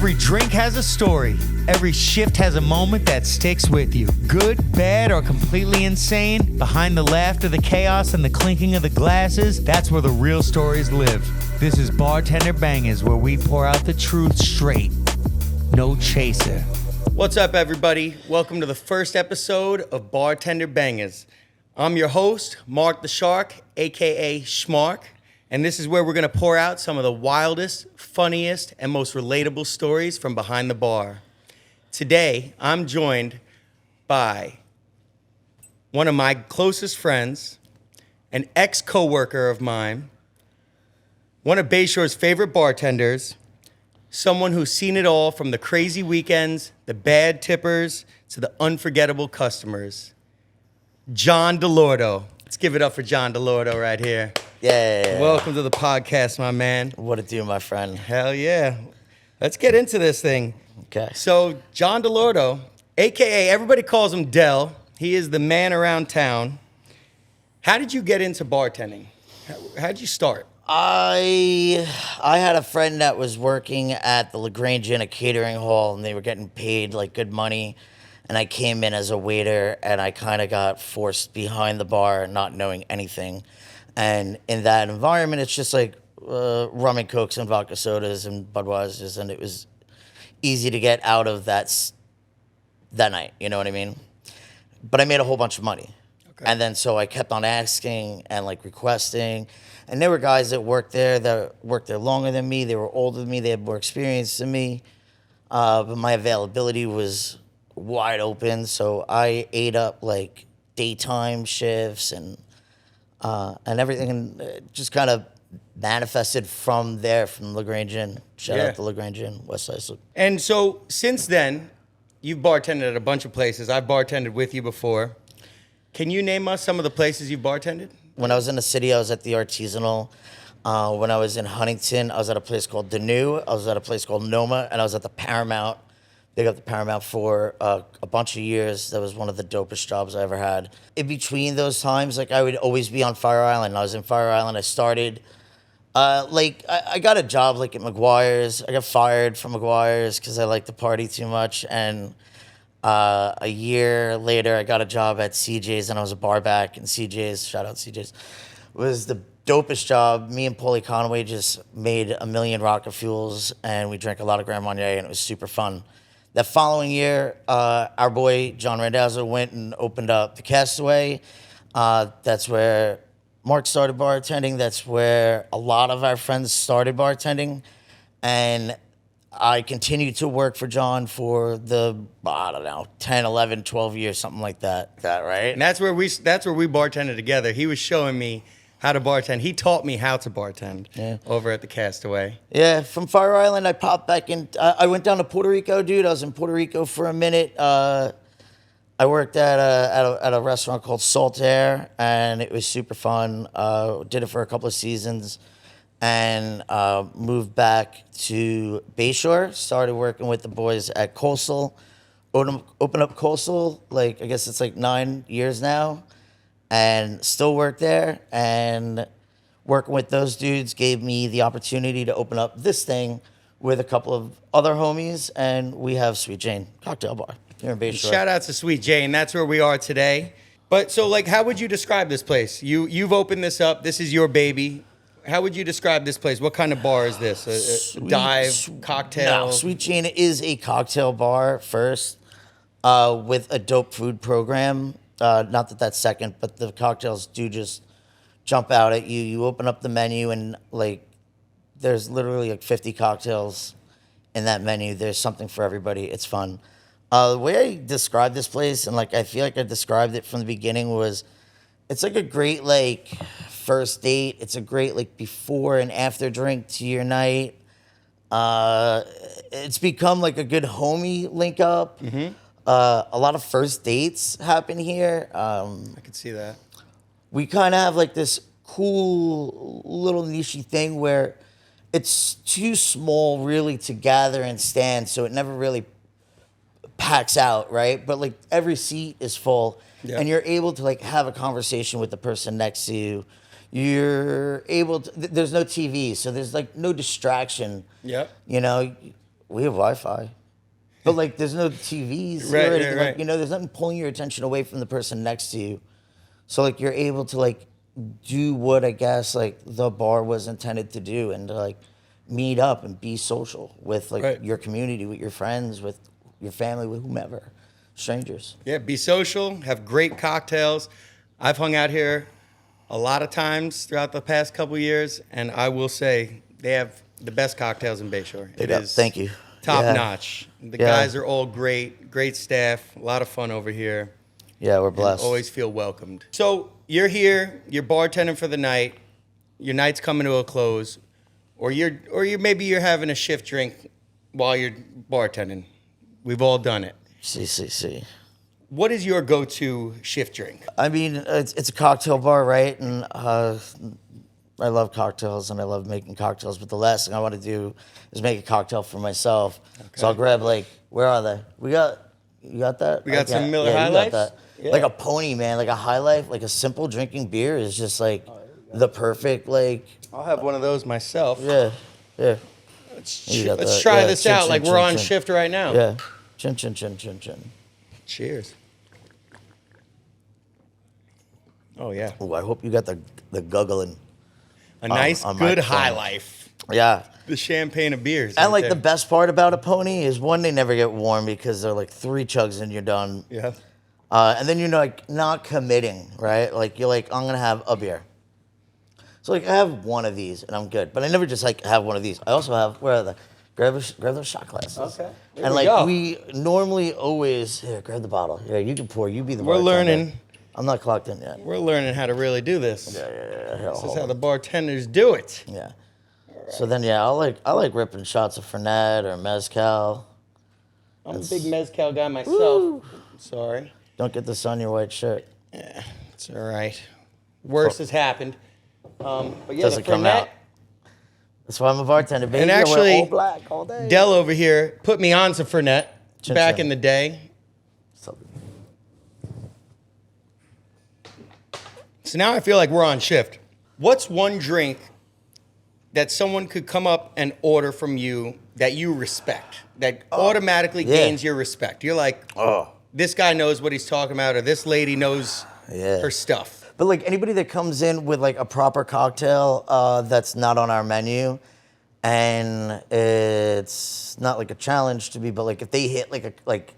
Every drink has a story. Every shift has a moment that sticks with you. Good, bad, or completely insane, behind the laughter, the chaos, and the clinking of the glasses, that's where the real stories live. This is Bartender Bangaz, where we pour out the truth straight. No chaser. What's up, everybody? Welcome to the first episode of Bartender Bangaz. I'm your host, Mark the Shark, aka Shmark, and this is where we're going to pour out some of the wildest, funniest, and most relatable stories from behind the bar. Today, I'm joined by one of my closest friends, an ex-coworker of mine, one of Bayshore's favorite bartenders, someone who's seen it all from the crazy weekends, the bad tippers, to the unforgettable customers. John Dell'Orto. Let's give it up for John Dell'Orto right here. Yeah. Welcome to the podcast, my man. What it do, my friend? Hell yeah. Let's get into this thing. Okay. So, John Dell'Orto, a.k.a. everybody calls him Dell. He is the man around town. How did you get into bartending? How did you start? I had a friend that was working at the LaGrange Inn, a catering hall, and they were getting paid like good money. And I came in as a waiter, and I kind of got forced behind the bar, not knowing anything. And in that environment, it's just like rum and cokes and vodka sodas and Budweisers, and it was easy to get out of that night. You know what I mean? But I made a whole bunch of money. Okay. And then so I kept on asking and like requesting. And there were guys that worked there longer than me. They were older than me. They had more experience than me. But my availability was wide open. So I ate up like daytime shifts and everything, and just kind of manifested from there, from LaGrange Inn. Shout out to LaGrange Inn, West Side. And so since then, you've bartended at a bunch of places. I've bartended with you before. Can you name us some of the places you've bartended? When I was in the city, I was at the Artisanal. When I was in Huntington, I was at a place called The New. I was at a place called Noma, and I was at the Paramount. Big up the Paramount for a bunch of years. That was one of the dopest jobs I ever had. In between those times, like I would always be on Fire Island. I was in Fire Island. I started, I got a job like at McGuire's. I got fired from McGuire's because I liked to party too much. And a year later, I got a job at CJ's, and I was a bar back. And CJ's, shout out CJ's, was the dopest job. Me and Paulie Conway just made a million rocket fuels, and we drank a lot of Grand Marnier, and it was super fun. That following year, our boy John Randazzo went and opened up the Castaway. That's where Mark started bartending. That's where a lot of our friends started bartending. And I continued to work for John for the, 10, 11, 12 years, something like that. Right? And that's where we bartended together. He was showing me how to bartend. He taught me how to bartend over at the Castaway. Yeah, from Fire Island, I popped back in. I went down to Puerto Rico, dude. I was in Puerto Rico for a minute. I worked at a restaurant called Saltaire, and it was super fun. Did it for a couple of seasons, and moved back to Bayshore. Started working with the boys at Coastal. Opened up Coastal, like I guess it's like 9 years now. And still work there, and working with those dudes gave me the opportunity to open up this thing with a couple of other homies, and we have Sweet Jane Cocktail Bar here in Bayshore. Shout out to Sweet Jane. That's where we are today. But so, like, how would you describe this place? You've opened this up. This is your baby. How would you describe this place? What kind of bar is this? A dive, cocktail? No, Sweet Jane is a cocktail bar first, with a dope food program. Not that that's second, but the cocktails do just jump out at you. You open up the menu, and like there's literally like 50 cocktails in that menu. There's something for everybody. It's fun. The way I describe this place, and like I feel like I described it from the beginning, was it's like a great like first date. It's a great like before and after drink to your night. It's become like a good homie link up. Mm-hmm. A lot of first dates happen here. I could see that. We kind of have like this cool little niche thing where it's too small really to gather and stand, so it never really packs out, right? But like every seat is full, and you're able to like have a conversation with the person next to you. You're able to, there's no TV, so there's like no distraction. Yep. You know, We have Wi-Fi. But, like, there's no TVs or anything. Like, you know, there's nothing pulling your attention away from the person next to you. So, like, you're able to, like, do what I guess, like, the bar was intended to do and, like, meet up and be social with, like, your community, with your friends, with your family, with whomever, strangers. Yeah, be social, have great cocktails. I've hung out here a lot of times throughout the past couple of years, and I will say they have the best cocktails in Bayshore. It is Thank you. top notch. The guys are all great staff, a lot of fun over here. Yeah, we're blessed. Always feel welcomed. So you're here, you're bartending for the night, your night's coming to a close, or maybe you're having a shift drink while you're bartending. We've all done it. See. What is your go-to shift drink? I mean, it's a cocktail bar, right? And I love cocktails and I love making cocktails, but the last thing I want to do is make a cocktail for myself. Okay. So I'll grab, like, where are they? You got that? We got some Miller High Life. Yeah. Like a pony, man. Like a High Life, like a simple drinking beer is just like the perfect, like. I'll have one of those myself. Yeah. Let's try this out. Like we're on shift right now. Yeah. Chin. Cheers. Oh yeah. Oh, I hope you got the guggling. A nice, good High Life. Yeah. The champagne of beers. And like the best part about a pony is one, they never get warm because they're like 3 chugs and you're done. Yeah. And then you're like not committing, right? Like you're like, I'm gonna have a beer. So like I have one of these and I'm good. But I never just like have one of these. I also have, where are they? Grab those shot glasses. Okay. And like we normally always, here, grab the bottle. Yeah, you can pour. You be the bartender. We're learning. I'm not clocked in yet. We're learning how to really do this. Yeah. This is how the bartenders do it. Yeah. So then, yeah, I like ripping shots of Fernet or Mezcal. I'm a big Mezcal guy myself. Woo. Sorry. Don't get this on your white shirt. Yeah, it's all right. Worse has happened. But yeah, doesn't come out. That's why I'm a bartender, baby. And actually, I wear all black all day. Dell over here put me on some Fernet back in the day. So now I feel like we're on shift. What's one drink that someone could come up and order from you that you respect, that automatically gains your respect? You're like, this guy knows what he's talking about, or this lady knows her stuff. But like anybody that comes in with like a proper cocktail that's not on our menu, and it's not like a challenge to me, but like if they hit like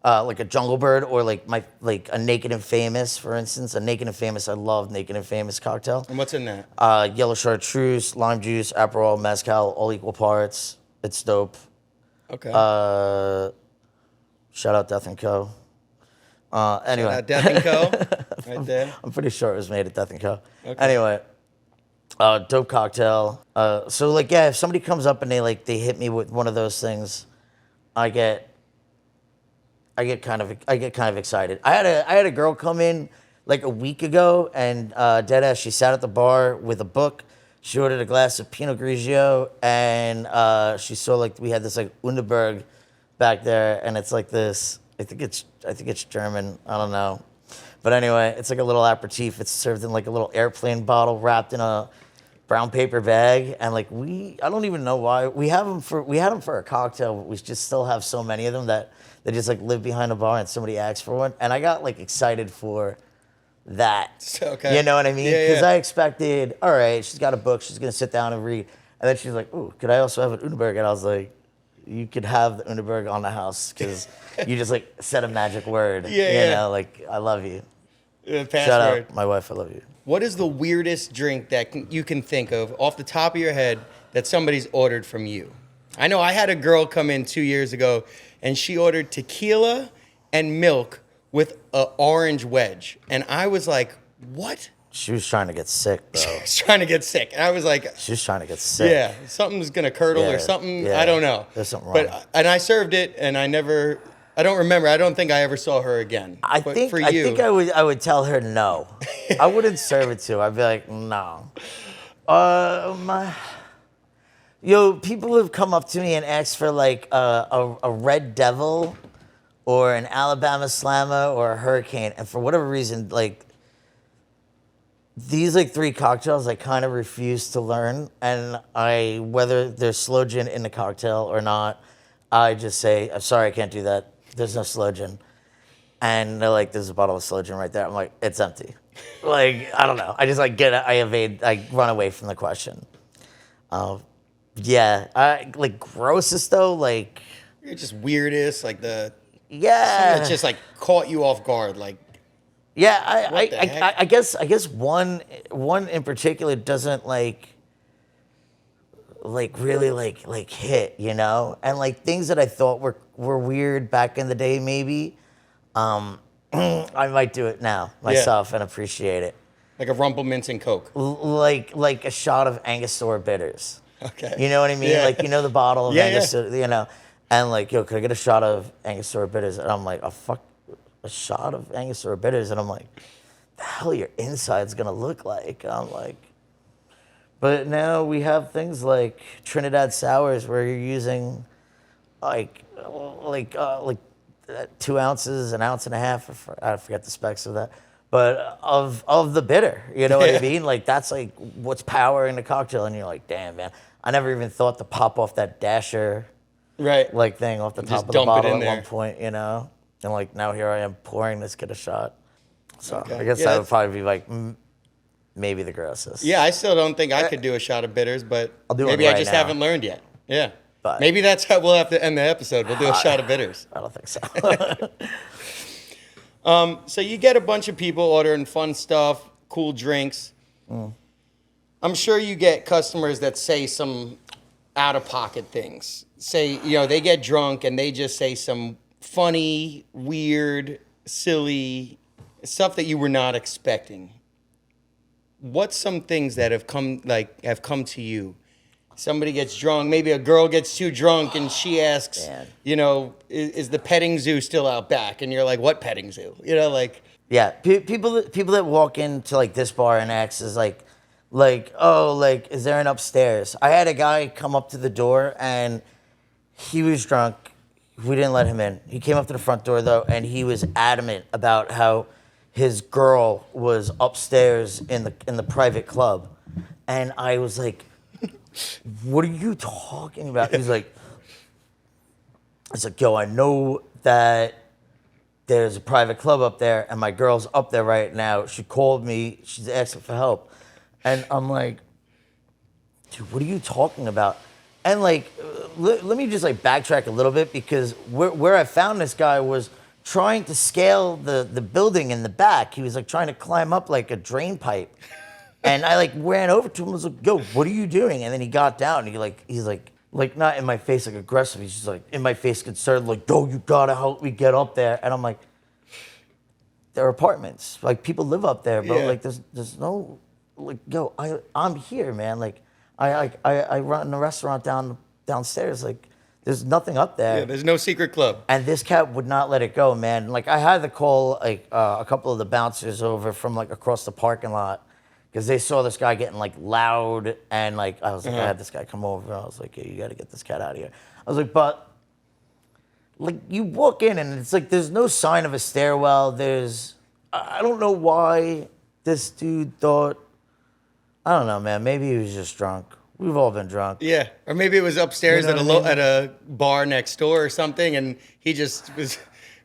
a Jungle Bird or like a Naked and Famous, for instance. A Naked and Famous, I love Naked and Famous cocktail. And what's in that? Yellow chartreuse, lime juice, Aperol, mezcal, all equal parts. It's dope. Okay. Shout out Death & Co. Anyway. Shout out Death & Co. Right there. I'm pretty sure it was made at Death & Co. Okay. Anyway. Dope cocktail. So like, yeah, if somebody comes up and they hit me with one of those things, I get kind of excited. I had a girl come in like a week ago, and deadass, she sat at the bar with a book. She ordered a glass of Pinot Grigio, and she saw like we had this like Underberg back there, and it's like this. I think it's German. I don't know, but anyway, it's like a little aperitif. It's served in like a little airplane bottle wrapped in a brown paper bag, and like I don't even know why we had them for a cocktail. But we just still have so many of them that they just like live behind a bar and somebody asks for one. And I got like excited for that. Okay. You know what I mean? Because Yeah. I expected, all right, she's got a book, she's gonna sit down and read. And then she's like, ooh, could I also have an Underberg? And I was like, you could have the Underberg on the house because you just like said a magic word. You know, like, I love you. Password. Shout out my wife, I love you. What is the weirdest drink that you can think of off the top of your head that somebody's ordered from you? I know I had a girl come in 2 years ago, and she ordered tequila and milk with an orange wedge. And I was like, what? She was trying to get sick, bro. She was trying to get sick. And I was like... She was trying to get sick. Yeah, something's going to curdle or something. I don't know. There's something wrong. And I served it, and I don't remember. I don't think I ever saw her again. I think I would tell her no. I wouldn't serve it to her. I'd be like, no. People have come up to me and asked for like a Red Devil or an Alabama Slammer or a Hurricane, and for whatever reason, like these like 3 cocktails, I kind of refuse to learn, and whether there's slow gin in the cocktail or not, I just say, I'm sorry, I can't do that. There's no sloe gin. And they're like, there's a bottle of sloe gin right there. I'm like, it's empty. Like, I don't know. I just like I run away from the question. Yeah, like grossest though, like. You're just weirdest, like something Yeah. that's just like caught you off guard, like. Yeah, I guess one in particular doesn't like really like hit, you know? And like things that I thought were weird back in the day maybe, I might do it now myself and appreciate it. Like a Rumple Mints and Coke. Like a shot of Angostura bitters. Okay. You know what I mean? Yeah. Like, you know the bottle of Yeah, Angostura, you know? And like, yo, could I get a shot of Angostura bitters? And I'm like, oh, fuck. A shot of Angostura bitters, and I'm like, the hell your inside's gonna look like? I'm like, but now we have things like Trinidad sours where you're using like 2 ounces, an ounce and a half. I forget the specs of that, but of the bitter, you know what I mean? Like that's like what's powering the cocktail, and you're like, damn man, I never even thought to pop off that dasher, Right. like thing off the top of the bottle at one point, you know. And like now here I am pouring this kid a shot. So Okay. I guess Yeah, that would probably be like maybe the grossest. Yeah, I still don't think I could do a shot of bitters, but I'll do maybe one I right just now. haven't learned yet. Yeah. But- maybe that's how we'll have to end the episode. We'll do a shot of bitters. I don't think so. So you get a bunch of people ordering fun stuff, cool drinks. I'm sure you get customers that say some out-of-pocket things. Say, you know, they get drunk and they just say some funny, weird, silly stuff that you were not expecting. What's some things that have come to you? Somebody gets drunk, maybe a girl gets too drunk and she asks, Man. you know, is the petting zoo still out back? And you're like, what petting zoo? You know, like, Yeah, people that walk into like this bar and X is like, oh, like, is there an upstairs? I had a guy come up to the door and he was drunk. We didn't let him in. He came up to the front door though, and he was adamant about how his girl was upstairs in the private club, and I was like, "What are you talking about?" He's like, "It's like, yo, I know that there's a private club up there, and my girl's up there right now. She called me. She's asking for help." And I'm like, dude, what are you talking about? And like, let me just like backtrack a little bit, because where I found this guy was trying to scale the building in the back. He was like trying to climb up like a drain pipe. And I like ran over to him and was like, yo, what are you doing? And then he got down and he's like not in my face like aggressive. He's just like in my face concerned, like, yo, you gotta help me get up there. And I'm like, there are apartments. Like people live up there, but like there's no, like, yo, I'm here, man. Like I run a restaurant downstairs. Like there's nothing up there. yeah, there's no secret club. And this cat would not let it go, man. Like I had to call like a couple of the bouncers over from like across the parking lot, because they saw this guy getting like loud, and like I was like, I had this guy come over. And I was like, yeah, you got to get this cat out of here. I was like, but like you walk in and it's like there's no sign of a stairwell. I don't know why this dude thought. I don't know, man. Maybe he was just drunk. We've all been drunk. Yeah, or maybe it was upstairs You know at a bar next door or something, and he just was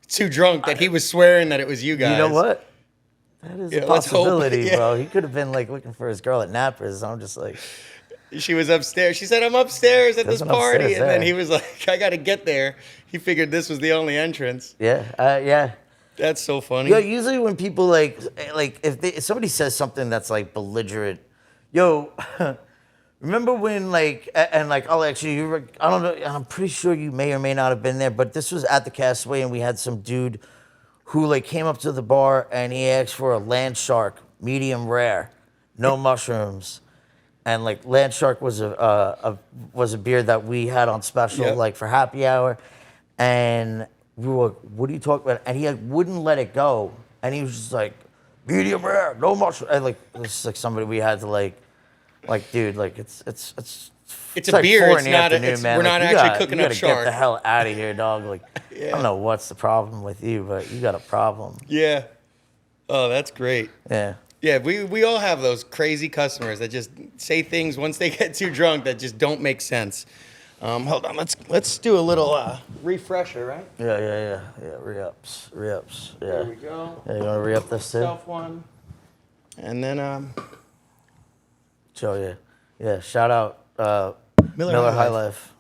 too drunk that he was swearing that it was you guys. You know what? That is a let's hope. possibility, Yeah. bro. He could have been like looking for his girl at Nappers. I'm just like, She was upstairs. She said, "I'm upstairs at this There's an party," upstairs and then there. he was like, "I got to get there." He figured this was the only entrance. yeah. That's so funny. Yo, usually when people like if somebody says something that's like belligerent, yo, remember when like and like I'll actually I don't know, I'm pretty sure you may or may not have been there, but this was at the Castaway and we had some dude who like came up to the bar and he asked for a land shark, medium rare, no mushrooms. And like Land Shark was a beer that we had on special like for happy hour, and we were like, "What are you talking about?" And he like wouldn't let it go, and he was just like, "Medium rare, no mushroom." And like it was like somebody we had to like dude, like it's It's a like beer. 4 It's in the not. afternoon, man. We're Like, not you actually gotta- cooking you up gotta shark. Get the hell out of here, dog. Like I don't know what's the problem with you, but you got a problem. Yeah. Oh, that's great. Yeah. Yeah, we all have those crazy customers that just say things once they get too drunk that just don't make sense. Hold on, let's do a little refresher, right? Yeah. Re-ups. Yeah. There we go. Yeah, you want to re-up this too? Self one. And then So yeah. Shout out Miller High High Life.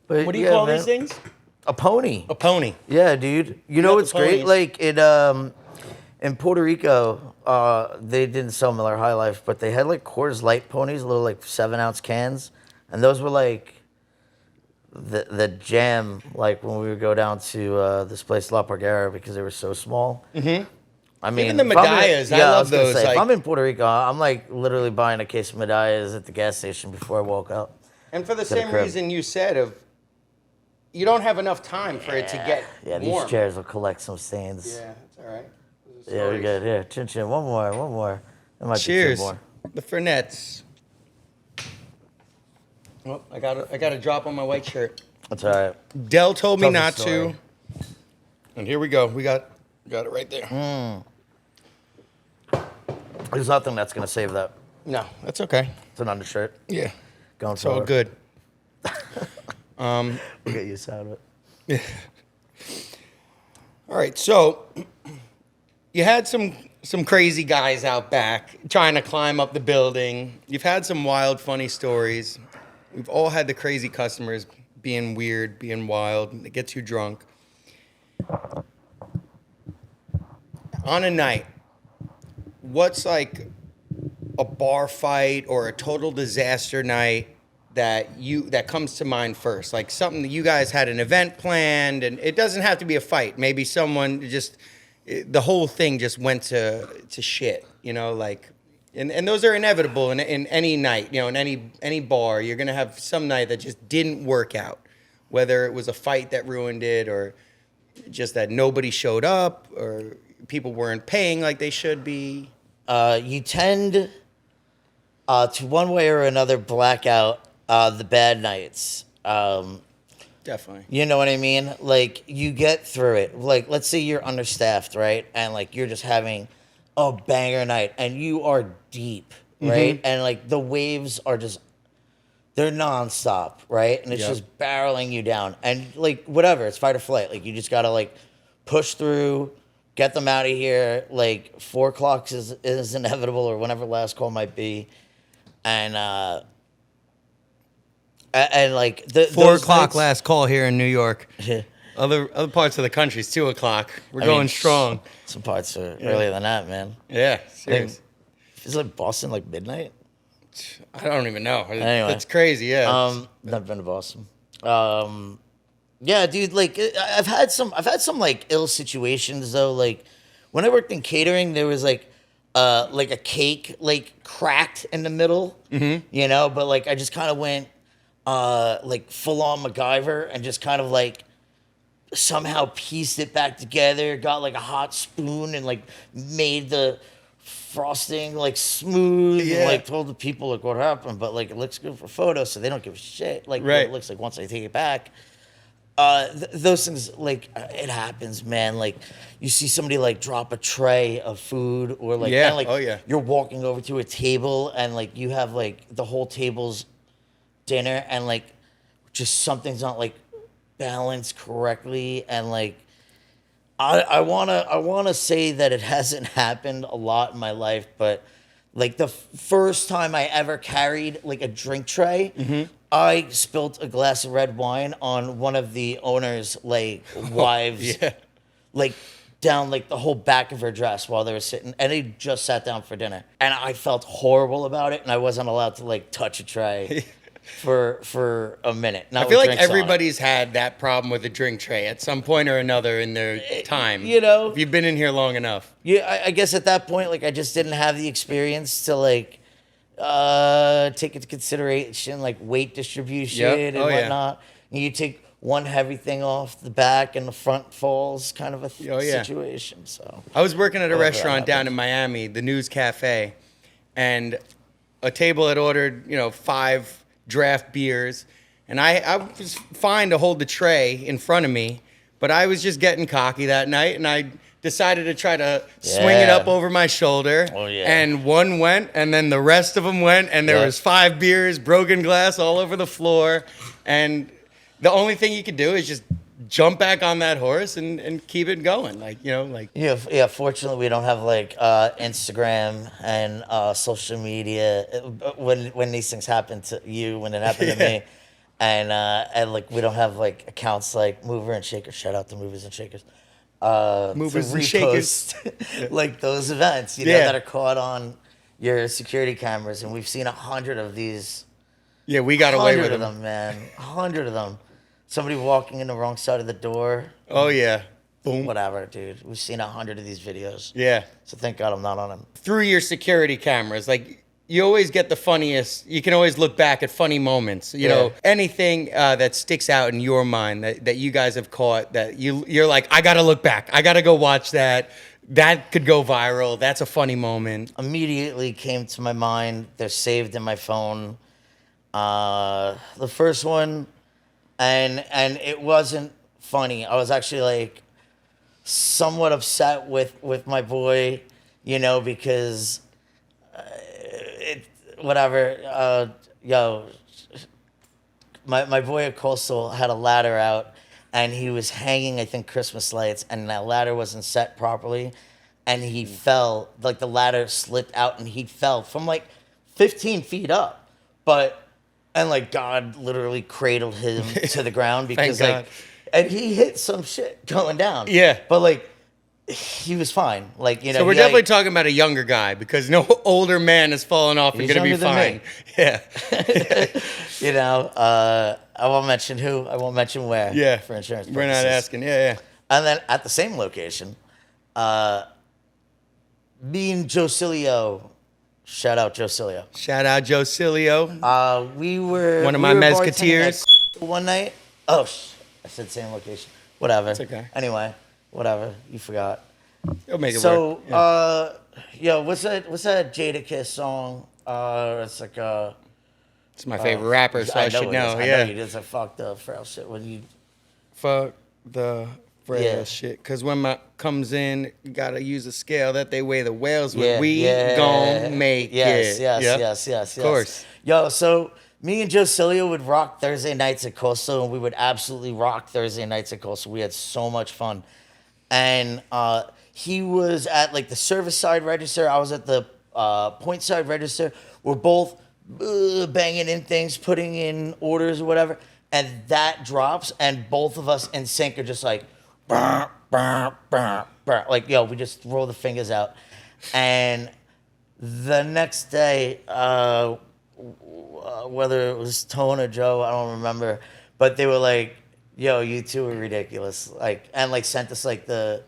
But, what do you yeah, call man, these things? A pony. A pony. Yeah, dude. You know got what's the great? ponies. Like in Puerto Rico, they didn't sell Miller High Life, but they had like Coors Light ponies, little like 7-ounce cans, and those were like the jam. Like when we would go down to this place La Parguera because they were so small. Mm-hmm. I mean, Even the if I'm in- medallas, I yeah, love was gonna those, say, like- if I'm in Puerto Rico, I'm like literally buying a case of medallas at the gas station before I woke up. And for the To the same crib. reason you said of, you don't have enough time for it to get Yeah, warm. these chairs will collect some stains. Yeah, that's all right. Those are Yeah, we stories. good. Here, chin chin. One more. There might Cheers. be two more. The Fernets. Oh, I got a drop on my white shirt. That's all right. Dell told me Tell the not story. to. And here we go. We got it right there. There's nothing that's gonna save that. No, that's okay. It's an undershirt. Yeah, Going it's all forward. good. We'll get used out of it. All right, so you had some crazy guys out back trying to climb up the building. You've had some wild, funny stories. We've all had the crazy customers being weird, being wild. It gets you drunk. On a night, what's like a bar fight or a total disaster night that comes to mind first? Like something that you guys had an event planned, and it doesn't have to be a fight. Maybe someone just the whole thing just went to shit. You know, like, and those are inevitable in any night. You know, in any bar, you're gonna have some night that just didn't work out. Whether it was a fight that ruined it, or just that nobody showed up, or people weren't paying like they should be. You tend to one way or another black out the bad nights. Definitely. You know what I mean? Like, you get through it. Like, let's say you're understaffed, right? And, like, you're just having a banger night, and you are deep, right? And, like, the waves are just, they're nonstop, right? And it's Yep. just barreling you down. And, like, whatever, it's fight or flight. Like, you just got to, like, push through, get them out of here. Like, 4 o'clock is inevitable, or whenever last call might be. And like, 4 those o'clock nights- last call here in New York. Yeah. Other parts of the country, it's 2 o'clock. We're I going mean, strong. Some parts are earlier than that, man. Yeah, serious. Is it Boston like midnight? I don't even know. Anyway. It's crazy, yeah. Never been to Boston. Yeah, dude. Like, I've had some like ill situations though. Like, when I worked in catering, there was like a cake like cracked in the middle. Mm-hmm. You know, but like I just kind of went like full on MacGyver and just kind of like somehow pieced it back together. Got like a hot spoon and like made the frosting like smooth. Yeah. And, like told the people like what happened, but like it looks good for photos, so they don't give a shit. Like what Right. it looks like once I take it back. Those things, like, it happens, man. Like, you see somebody like drop a tray of food, or like, Yeah. and, like Oh, yeah. you're walking over to a table and like you have like the whole table's dinner, and like just something's not like balanced correctly, and like I wanna say that it hasn't happened a lot in my life, but like the first time I ever carried like a drink tray, I spilt a glass of red wine on one of the owner's like wives, yeah. like down like the whole back of her dress while they were sitting, and they just sat down for dinner, and I felt horrible about it, and I wasn't allowed to like touch a tray for a minute. Not I feel with like drinks on it. everybody's had that problem with a drink tray at some point or another in their time. you know. If you've been in here long enough. Yeah, I guess at that point, like I just didn't have the experience to like take into consideration like weight distribution Yep. and Oh, yeah. whatnot. And you take one heavy thing off, the back and the front falls, kind of a Oh, yeah. situation. So I was working at a However that restaurant down happens. in Miami, the News Cafe, and a table had ordered, 5 draft beers, and I was fine to hold the tray in front of me, but I was just getting cocky that night, and I decided to try to swing it up over my shoulder. Oh, yeah. And one went, and then the rest of them went, and there was 5 beers, broken glass all over the floor. And the only thing you could do is just jump back on that horse and keep it going. Yeah, fortunately we don't have like Instagram and social media when these things happen to you, when it happened to me. And like we don't have like accounts like Mover and Shaker. Shout out to Movers and Shakers. Movers to and Shakers. like those events, you know, that are caught on your security cameras, and we've seen 100 of these. Yeah, we got away with 100 of them, man. 100 of them. Somebody walking in the wrong side of the door. Oh yeah, boom. Whatever, dude. We've seen 100 of these videos. Yeah. So thank God I'm not on them. Through your security cameras, like. You always get the funniest. You can always look back at funny moments. You know, anything that sticks out in your mind that you guys have caught that you're like, I gotta look back. I gotta go watch that. That could go viral. That's a funny moment. Immediately came to my mind. They're saved in my phone. The first one, and it wasn't funny. I was actually like somewhat upset with my boy, you know, because. Whatever, my boy at Coastal had a ladder out, and he was hanging, I think, Christmas lights, and that ladder wasn't set properly, and he fell, like the ladder slipped out, and he fell from like 15 feet up, and like God literally cradled him to the ground because like, and he hit some shit going down. Yeah. But like, he was fine. Like, you know. So we're definitely talking about a younger guy because no older man has fallen off and going to be fine. Yeah. You know, I won't mention who. I won't mention where. Yeah. For insurance purposes. We're not asking. Yeah. And then at the same location, me and Joe Cilio, shout out Joe Cilio. Shout out Joe Cilio. We were one of my Mezcateers. One night. Oh, I said same location. Whatever. It's okay. Anyway. Whatever, you forgot. It'll make it work. So, what's that Jadakiss song? It's like it's my favorite rapper, so I should know. I Yeah. know you did some fucked up frail shit when you. Fuck the frail shit. Because when my comes in, you gotta use a scale that they weigh the whales with. We gon' make it. Yes. Of course. Yo, so me and Joe Cilio would rock Thursday nights at Coastal, and we would absolutely rock Thursday nights at Coastal. We had so much fun. And he was at like the service side register. I was at the point side register. We're both banging in things, putting in orders or whatever. And that drops, and both of us in sync are just like, bah, bah, bah, bah. Like, yo, we just roll the fingers out. And the next day, whether it was Tone or Joe, I don't remember, but they were like, yo, you two are ridiculous. Like, and like sent us like the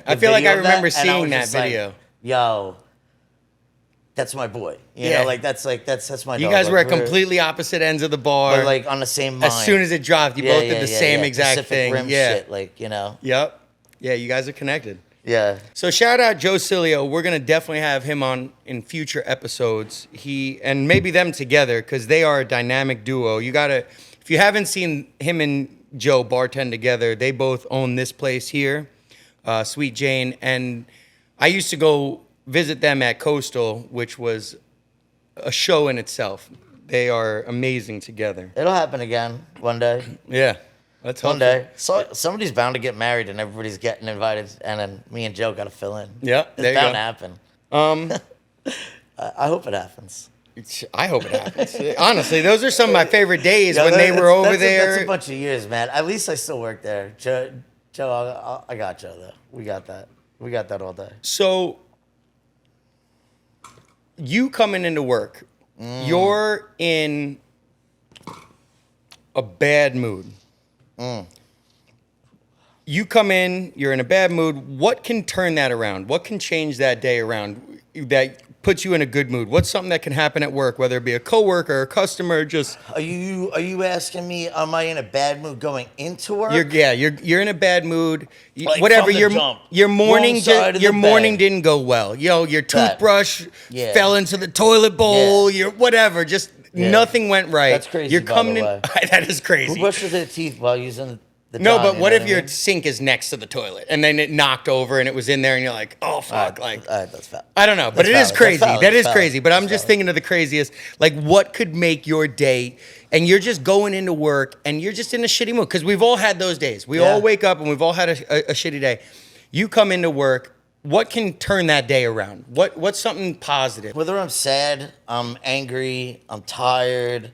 I feel like I remember seeing that video. Like, yo, that's my boy. You know, like that's my dog. You guys like, were at completely opposite ends of the bar. But like on the same mind. As soon as it dropped, you both did the same exact Pacific thing. Rim shit, like, you know. Yep. Yeah, you guys are connected. Yeah. So shout out Joe Cilio. We're gonna definitely have him on in future episodes. He and maybe them together because they are a dynamic duo. You gotta, if you haven't seen him and Joe bartend together, they both own this place here, Sweet Jane, and I used to go visit them at Coastal, which was a show in itself. They are amazing together. It'll happen again one day. Yeah. Let's hope one day. So somebody's bound to get married and everybody's getting invited, and then me and Joe got to fill in. Yeah, it's bound to happen. I hope it happens. I hope it happens. Honestly, those are some of my favorite days when they were over there. That's a bunch of years, man. At least I still work there. Joe, I got Joe though. We got that. We got that all day. So you coming into work, you're in a bad mood. You come in, you're in a bad mood. What can turn that around? What can change that day around that puts you in a good mood? What's something that can happen at work, whether it be a coworker, a customer, just... Are you asking me, am I in a bad mood going into work? You're in a bad mood. Like whatever, from your morning bed. didn't go well. Your toothbrush fell into the toilet bowl, your whatever, just nothing went right. That's crazy, You're coming by the way. in... That is crazy. Who brushes their teeth while using No, done, but you what know if I your mean? sink is next to the toilet and then it knocked over and it was in there and you're like, oh fuck, That's valid. I don't know, but That's it is valid. crazy. That's valid. That is That's crazy. valid. But I'm That's just valid. thinking of the craziest. Like, what could make your day? And you're just going into work and you're just in a shitty mood because we've all had those days. We all wake up and we've all had a shitty day. You come into work. What can turn that day around? What's something positive? Whether I'm sad, I'm angry, I'm tired.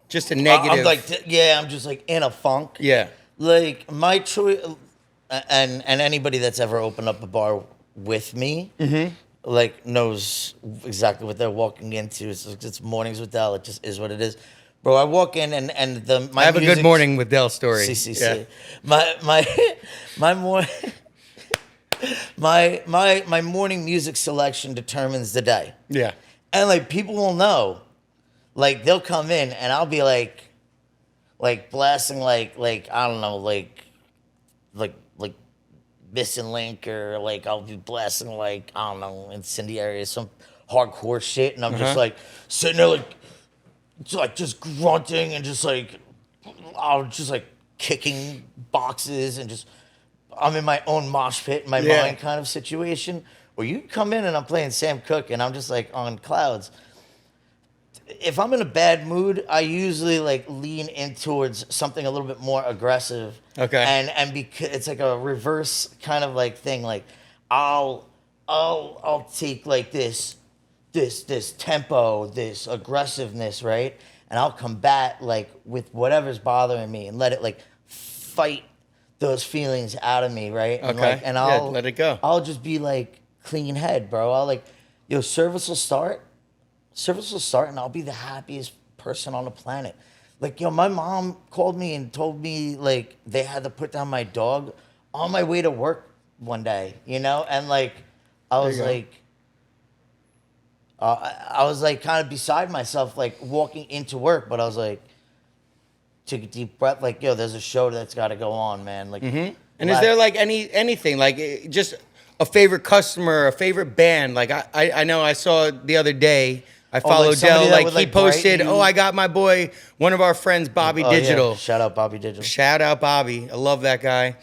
Just a negative. I'm like, I'm just like in a funk. Yeah. Like my choice, and anybody that's ever opened up a bar with me, like knows exactly what they're walking into. It's mornings with Del. It just is what it is, bro. I walk in and my I have a good music's- morning with Del story. See. My morning. My morning music selection determines the day. Yeah. And like people will know. Like they'll come in and I'll be like blasting like I don't know, like Missing Link, or like I'll be blasting like, I don't know, Incendiary, some hardcore shit, and I'm just like sitting there just grunting and just like I'm just like kicking boxes and just I'm in my own mosh pit in my mind kind of situation. Or you come in and I'm playing Sam Cooke and I'm just like on clouds. If I'm in a bad mood, I usually like lean in towards something a little bit more aggressive. Okay. And because it's like a reverse kind of like thing. Like I'll take like this tempo, this aggressiveness, right? And I'll combat like with whatever's bothering me and let it like fight those feelings out of me, right? And Okay. like, and I'll let it go. I'll just be like clean head, bro. I'll like, service will start and I'll be the happiest person on the planet. Like, my mom called me and told me like they had to put down my dog on my way to work one day, and like I was like kind of beside myself, like walking into work, but I was like, took a deep breath, like, there's a show that's got to go on, man. Like, And is there like anything like just a favorite customer, a favorite band? Like I know I saw the other day. I followed somebody Del. that Like would, he like, brighten posted, you? I got my boy, one of our friends, Bobby Digital. Yeah. Shout out Bobby Digital. Shout out Bobby. I love that guy.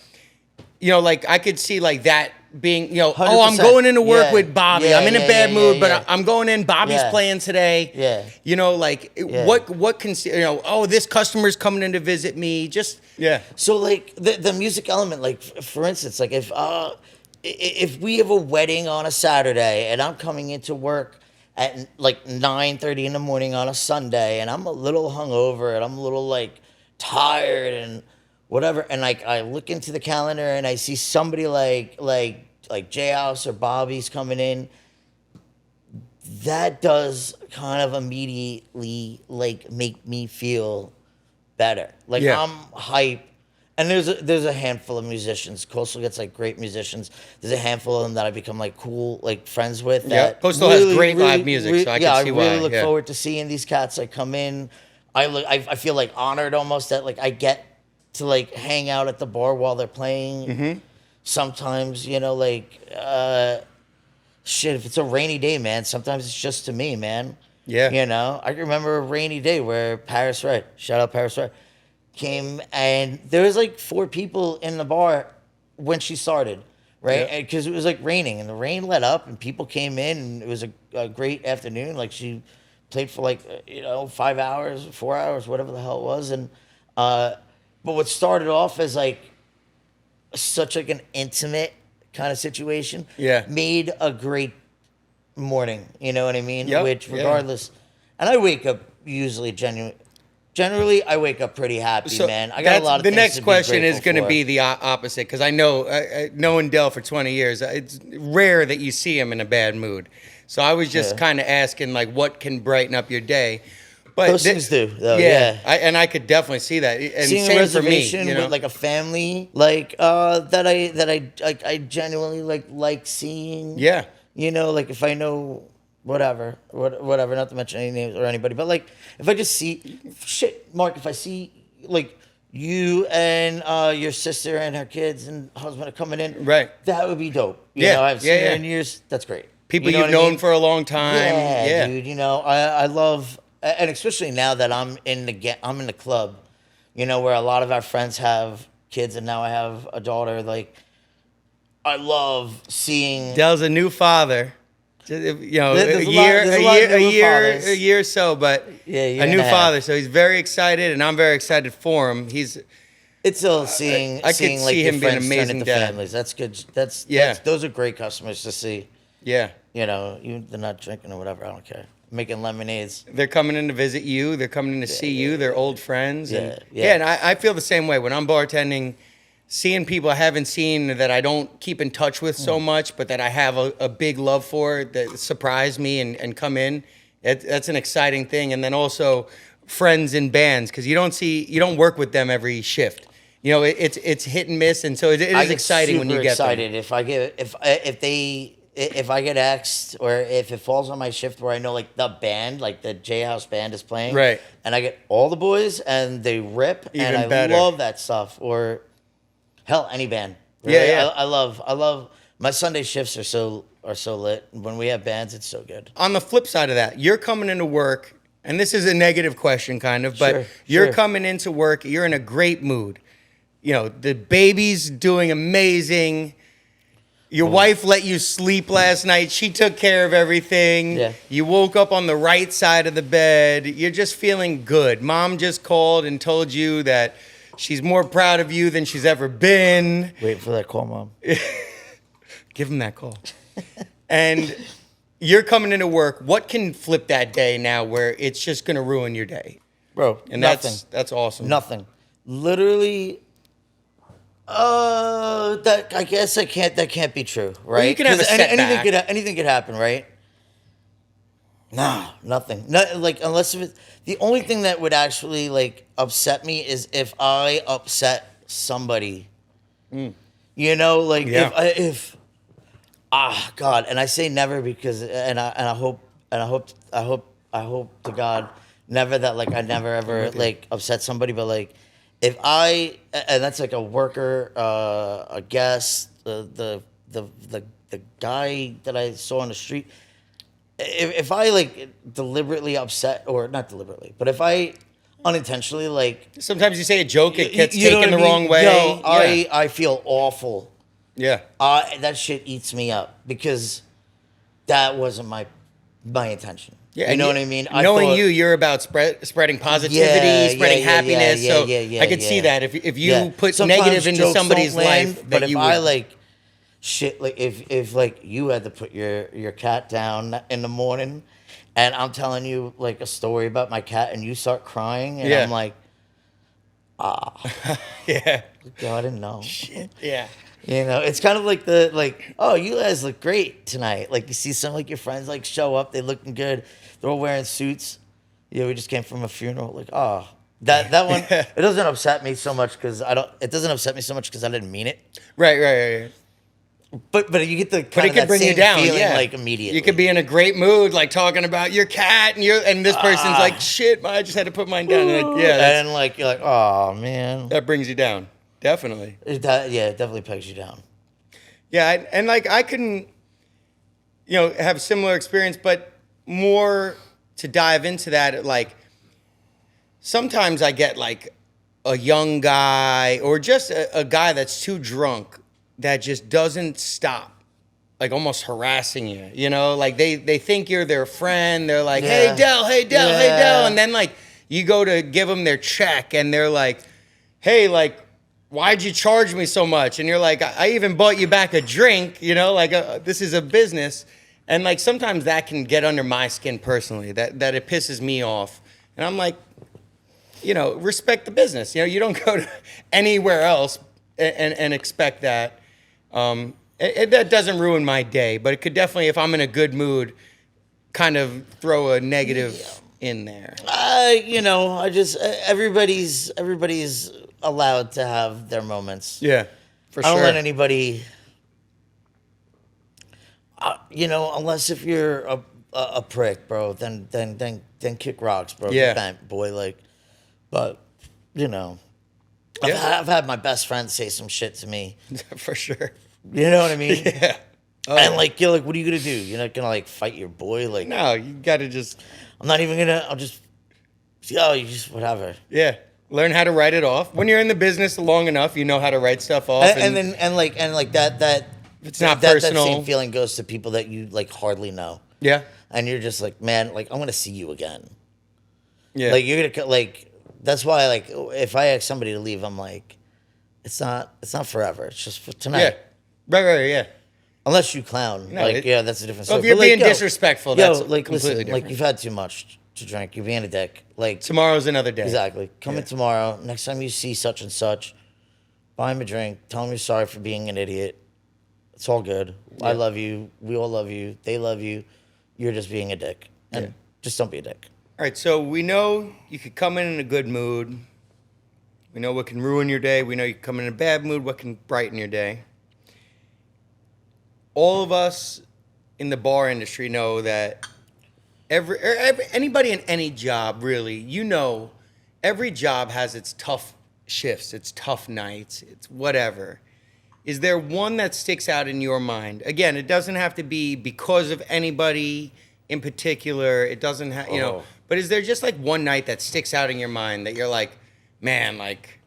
Like I could see like that being, I'm 100%. going into work Yeah. with Bobby. Yeah, I'm in a yeah, bad yeah, mood, yeah, but yeah. I'm going in. Bobby's Yeah. playing today. Yeah. What can, this customer's coming in to visit me. Just, So like the music element, like for instance, like if we have a wedding on a Saturday and I'm coming into work at like 9:30 in the morning on a Sunday and I'm a little hungover and I'm a little like tired and whatever, and like I look into the calendar and I see somebody like J House or Bobby's coming in, that does kind of immediately like make me feel better. Like I'm hype. And there's a handful of musicians. Coastal gets like great musicians. There's a handful of them that I become like cool, like friends with. That Coastal has great live music, so I can see why. I really look forward to seeing these cats like come in. I feel like honored almost that like I get to like hang out at the bar while they're playing. Sometimes, shit, if it's a rainy day, man, sometimes it's just to me, man. Yeah. I remember a rainy day where Paris Red, shout out Paris Red, came and there was like 4 people in the bar when she started, right? Because it was like raining and the rain let up and people came in and it was a great afternoon. Like she played for like 5 hours, 4 hours, whatever the hell it was. And but what started off as like such like an intimate kind of situation made a great morning, you know what I mean? Which regardless, and I wake up usually Generally, I wake up pretty happy, man. I got a lot of the things next to be question is grateful going to for. be the opposite because I know, knowing Del for 20 years, it's rare that you see him in a bad mood. So I was just kind of asking, like, what can brighten up your day? But those things do, though. And I could definitely see that. And seeing same a reservation for me, with like a family, like that I genuinely like seeing. Yeah. Like if I know. Whatever, not to mention any names or anybody, but like, if I just see, Mark, if I see, like, you and your sister and her kids and husband are coming in, right? That would be dope. You know, I've seen her in years, that's great. People you've known for a long time. Yeah, dude, I love, and especially now that I'm in the club, You know, where a lot of our friends have kids, and now I have a daughter. Like, I love seeing. Dell's a new father. You know, There's a year or so, but Yeah, a new father. So he's very excited, and I'm very excited for him. It's still seeing. I could seeing, like, see your him being an friends turn amazing into dad. families. That's good. Those are great customers to see. Yeah. You know, they're not drinking or whatever. I don't care. Making lemonades. They're coming in to visit you. They're coming in to see you. They're old friends. And, Yeah. and I feel the same way when I'm bartending. Seeing people I haven't seen that I don't keep in touch with so much, but that I have a big love for that surprise me and come in. That's an exciting thing. And then also friends in bands, because you don't work with them every shift. You know, it's hit and miss, and so it is exciting when you get excited them. if I get asked, or if it falls on my shift where I know, like, the band, like the J House band is playing, Right. and I get all the boys and they rip, Even and I better. love that stuff. Or hell, any band. Really. Yeah. I love my Sunday shifts are so lit. When we have bands, it's so good. On the flip side of that, you're coming into work, and this is a negative question kind of, but you're coming into work, you're in a great mood. You know, the baby's doing amazing. Your wife let you sleep last night. She took care of everything. Yeah. You woke up on the right side of the bed. You're just feeling good. Mom just called and told you that she's more proud of you than she's ever been. Wait for that call, Mom. Give him that call. And you're coming into work. What can flip that day now where it's just going to ruin your day? Bro, And nothing. that's awesome. Nothing. Literally. That I guess that can't be true, right? Well, you can have a setback. Anything could happen, right? No, nothing. Unless the only thing that would actually, like, upset me is if I upset somebody. You know, like, if God, and I say never because I hope to God never that, like, I never ever, like, upset somebody, but, like, if and that's like a worker, a guest, the guy that I saw on the street, if I, like, deliberately upset, or not deliberately, but if I unintentionally, like, Sometimes you say a joke, it gets you know taken what the I mean? wrong way. Yo, Yeah. I feel awful. Yeah. That shit eats me up because that wasn't my intention. Yeah, you and know what I mean? Knowing you're about spreading positivity, spreading happiness. Yeah, I could see that if you put Sometimes negative into jokes somebody's don't land, life, but that if you I would, like shit, like if like you had to put your cat down in the morning, and I'm telling you, like, a story about my cat, and you start crying, and I'm like, yeah, yo, I didn't know. Shit. yeah. You know, it's kind of like oh, you guys look great tonight. Like, you see some, like, your friends, like, show up, they looking good, they're all wearing suits. Yeah, we just came from a funeral. Like, oh, that one. It doesn't upset me so much because I didn't mean it. Right. But you get the But it could bring you down, feeling, yeah. like, immediately. You could be in a great mood, like talking about your cat, and this person's like, shit, I just had to put mine down. Like, yeah, and like you're like, oh man, that brings you down, definitely. it definitely pegs you down. Yeah, and like I can, have similar experience, but more to dive into that. Like sometimes I get like a young guy or just a guy that's too drunk that just doesn't stop, like almost harassing you. Like they think you're their friend. They're like, hey Dell, hey Dell, and then like you go to give them their check and they're like, hey, like, why'd you charge me so much? And you're like, I even bought you back a drink, this is a business. And like, sometimes that can get under my skin personally, that it pisses me off. And I'm like, respect the business. You don't go to anywhere else and expect that. That doesn't ruin my day, but it could definitely, if I'm in a good mood, kind of throw a negative in there. I just, everybody's allowed to have their moments. Yeah, for sure. I don't let anybody, unless if you're a prick, bro, then kick rocks, bro. Yeah. Bang, boy, like, but, Yeah. I've had my best friend say some shit to me. For sure. You know what I mean? Yeah. Oh, and like, you're like, what are you gonna do? You're not gonna, like, fight your boy? Like, no, you gotta just. I'm not even gonna. I'll just, you just whatever. Yeah. Learn how to write it off. When you're in the business long enough, you know how to write stuff off. And that it's not that personal. same feeling goes to people that you like hardly know. Yeah. And you're just like, man, like I'm gonna see you again. Yeah. Like you're gonna like. That's why like if I ask somebody to leave, I'm like, it's not forever. It's just for tonight. Yeah. Right. Yeah. Unless you clown, No, that's a different Well, story. if you're But, being like, disrespectful, that's like completely listen, different. like you've had too much to drink. You're being a dick. Like Tomorrow's another day. exactly. Come in tomorrow. Next time you see such and such, buy him a drink. Tell him you're sorry for being an idiot. It's all good. Yeah. I love you. We all love you. They love you. You're just being a dick, and just don't be a dick. All right, so we know you could come in a good mood. We know what can ruin your day. We know you can come in a bad mood, what can brighten your day. All of us in the bar industry know that anybody in any job, really, you know, every job has its tough shifts, its tough nights, it's whatever. Is there one that sticks out in your mind? Again, it doesn't have to be because of anybody in particular. It doesn't have, but is there just like one night that sticks out in your mind that you're like, man, like,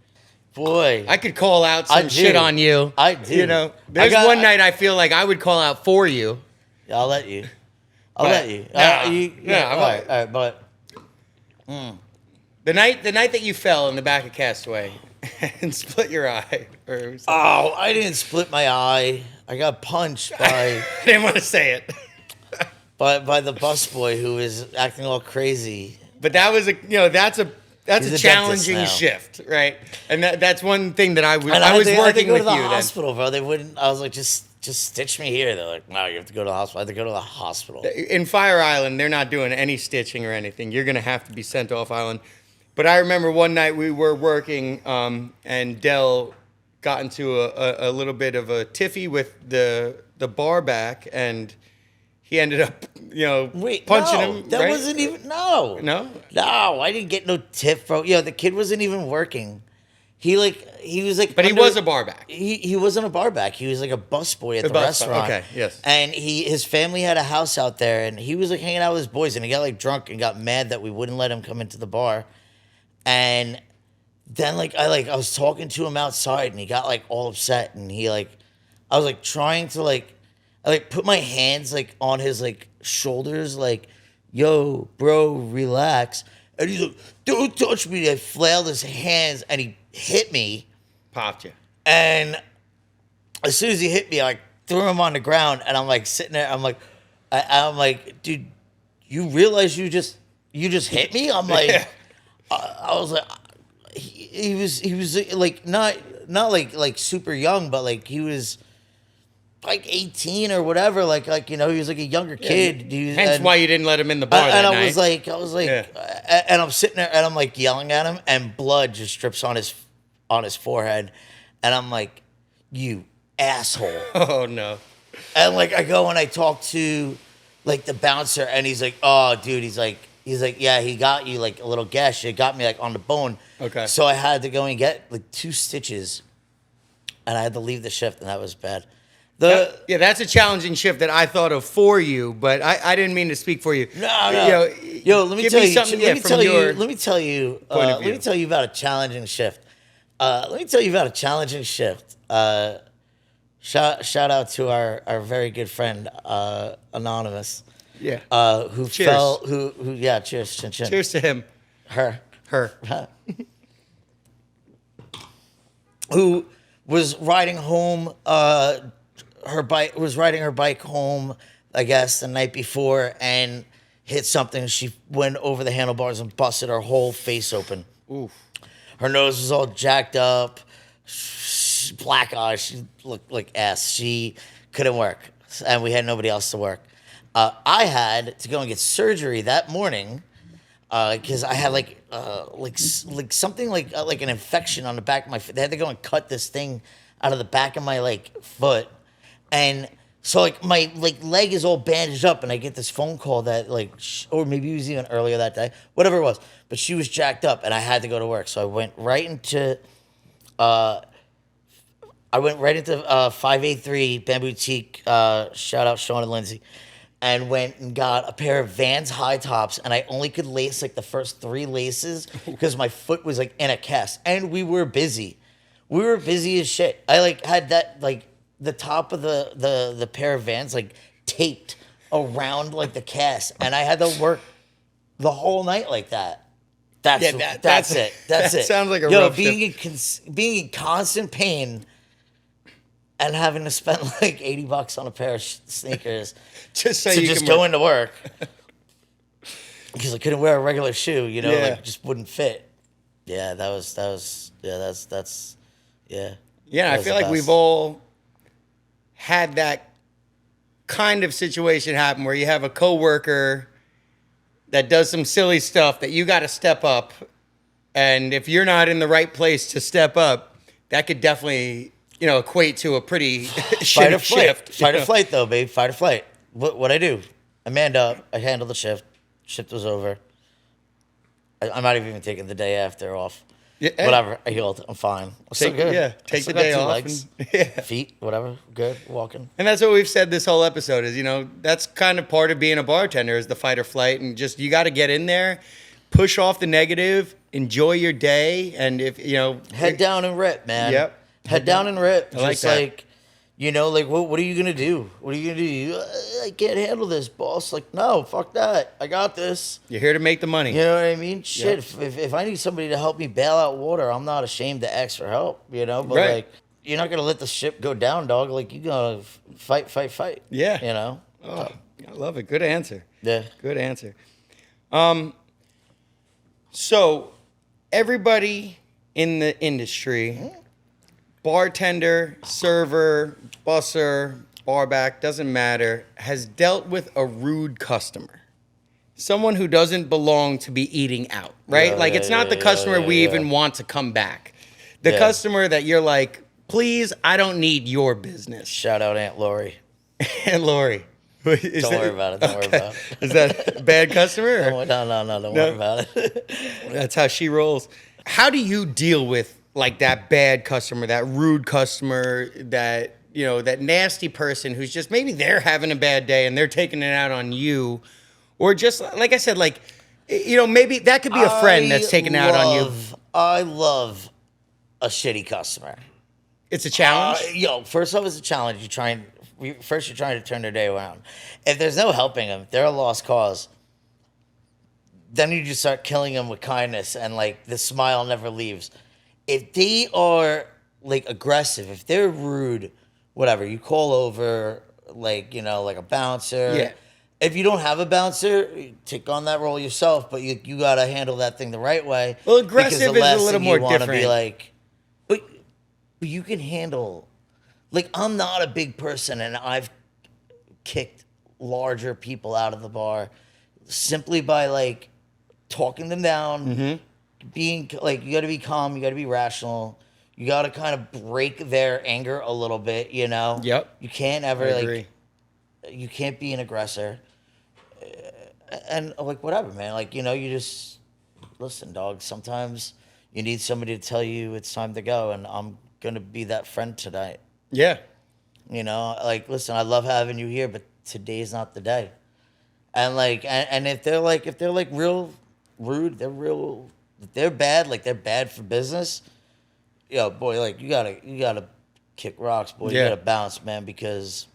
boy, I could call out some shit on you. I do. You know, there's one night I feel like I would call out for you. I'll let you. I'll let you. All right, but the night that you fell in the back of Castaway and split your eye. I didn't split my eye. I got punched by. I didn't want to say it. by the busboy who was acting all crazy. But that was that's a challenging shift, right? And that's one thing that I was working with you. I had to go to the hospital, bro. They wouldn't. I was like, just stitch me here. They're like, no, you have to go to the hospital. I had to go to the hospital. In Fire Island, they're not doing any stitching or anything. You're gonna have to be sent off island. But I remember one night we were working, and Dell got into a little bit of a tiffy with the bar back, and he ended up, punching him. That wasn't even No, I didn't get no tip, bro. The kid wasn't even working. He was like, but he was a bar back. He wasn't a bar back. He was like a busboy at the restaurant. Okay, yes. And his family had a house out there, and he was like hanging out with his boys, and he got like drunk and got mad that we wouldn't let him come into the bar. And then I was talking to him outside, and he got like all upset, and I was like trying to I put my hands like on his like shoulders, like, yo, bro, relax. And he's like, don't touch me. I flailed his hands and he hit me. Popped you. And as soon as he hit me, I threw him on the ground, and I'm like sitting there. I'm like, dude, you realize you just hit me? I'm like, I was like, he was like not like super young, but like he was like 18 or whatever, like he was like a younger kid. Hence why you didn't let him in the bar that night. I was like, and I'm sitting there and I'm like yelling at him, and blood just drips on his forehead, and I'm like, you asshole. Oh no. And like I go and I talk to like the bouncer, and he's like, oh dude, he's like, yeah, he got you like a little gash. It got me like on the bone. Okay. So I had to go and get like 2 stitches, and I had to leave the shift, and that was bad. That's a challenging shift that I thought of for you, but I didn't mean to speak for you. No. Let me tell you about a challenging shift. Shout out to our very good friend Anonymous. Yeah. Who cheers. fell? Cheers, chin chin. Cheers to him. Her. Who was riding home? Was riding her bike home, I guess, the night before, and hit something. She went over the handlebars and busted her whole face open. Oof. Her nose was all jacked up, black eyes. She looked like ass. She couldn't work, and we had nobody else to work. I had to go and get surgery that morning because I had like something like an infection on the back of my foot. They had to go and cut this thing out of the back of my like foot. And so like my like leg is all bandaged up, and I get this phone call that like, or maybe it was even earlier that day, whatever it was. But she was jacked up, and I had to go to work. So I went right into 583 Bamboo Boutique. Shout out Sean and Lindsay. and went and got a pair of Vans high tops, and I only could lace like the first 3 laces because my foot was like in a cast, and we were busy. We were busy as shit. I like had that like the top of the pair of Vans like taped around like the cast, and I had to work the whole night like that. That's it. That's it. Sounds like a rough being in constant pain and having to spend like $80 on a pair of sneakers just so to you just can go into work because I couldn't wear a regular shoe. You know, Yeah. like just wouldn't fit. Yeah, that's yeah. Yeah, I was feel the like we've best. all had that kind of situation happen where you have a coworker that does some silly stuff that you got to step up, and if you're not in the right place to step up, that could definitely, you know, equate to a pretty Fight or shitty flight. shift. Fight you or know? flight, though, babe. Fight or flight. What I do? I manned up. I handled the shift. Shift was over. I'm not even taking the day after off. Yeah, hey. Whatever. I healed. I'm fine. I'm still Take- good. yeah, I take still the got day 2 off legs, and- yeah. feet, whatever. Good. Walking. And that's what we've said this whole episode is, you know, that's kind of part of being a bartender is the fight or flight, and just you got to get in there, push off the negative, enjoy your day, and if, you know, Head down and rip, man. Yep. Head down and rip. I like Just that. like, you know, like, what are you going to do? What are you going to do? I can't handle this, boss. Like, no, fuck that. I got this. you're here to make the money. You know what I mean? Shit, if I need somebody to help me bail out water, I'm not ashamed to ask for help, you know? But, Right. like, you're not going to let the ship go down, dog. Like, you got to fight. Yeah. You know? Oh, I love it. Good answer. Yeah. Good answer. So everybody in the industry, bartender, server, busser, barback, doesn't matter, has dealt with a rude customer. Someone who doesn't belong to be eating out, right? Yeah, like yeah, it's not the yeah, customer yeah, we yeah. even want to come back. The Yeah. customer that you're like, please, I don't need your business. Shout out Aunt Lori. And Lori. Don't Don't worry about it. Don't worry about it. Is that a bad customer? or- No, don't No. worry about it. That's how she rolls. How do you deal with like that bad customer, that rude customer, that, you know, that nasty person who's just maybe they're having a bad day and they're taking it out on you, or just like I said, like, you know, maybe that could be a friend that's taking it out on you. I love a shitty customer. It's a challenge. First off, it's a challenge. You're trying to turn their day around. If there's no helping them, they're a lost cause. Then you just start killing them with kindness, and like the smile never leaves. If they are like aggressive, if they're rude, whatever, you call over, like, you know, like a bouncer. Yeah. If you don't have a bouncer, you take on that role yourself, but you got to handle that thing the right way. Well, because aggressive the is a last little thing more you wanna different. Be like, but you can handle. Like, I'm not a big person, and I've kicked larger people out of the bar simply by like talking them down, being like, you got to be calm, you got to be rational, you got to kind of break their anger a little bit, you know. Yep. You can't ever I agree. like, you can't be an aggressor, and like whatever, man. Like, you know, you just listen, dog. Sometimes you need somebody to tell you it's time to go, and I'm gonna be that friend tonight. Yeah. You know, like, listen, I love having you here, but today's not the day. And like, and if they're like real rude, if they're bad, like they're bad for business. Yo, boy, like you gotta kick rocks, boy. Yeah. You gotta bounce, man, because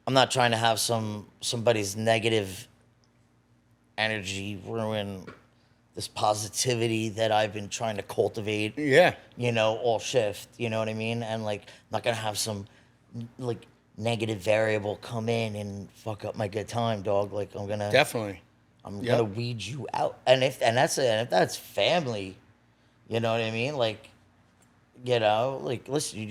I'm not trying to have somebody's negative energy ruin this positivity that I've been trying to cultivate. Yeah. You know, all shift. You know what I mean? And like, I'm not gonna have some like negative variable come in and fuck up my good time, dog. Like, Definitely. I'm Yep. gonna weed you out. And if that's family, you know what I mean? Like, you know, like, listen, you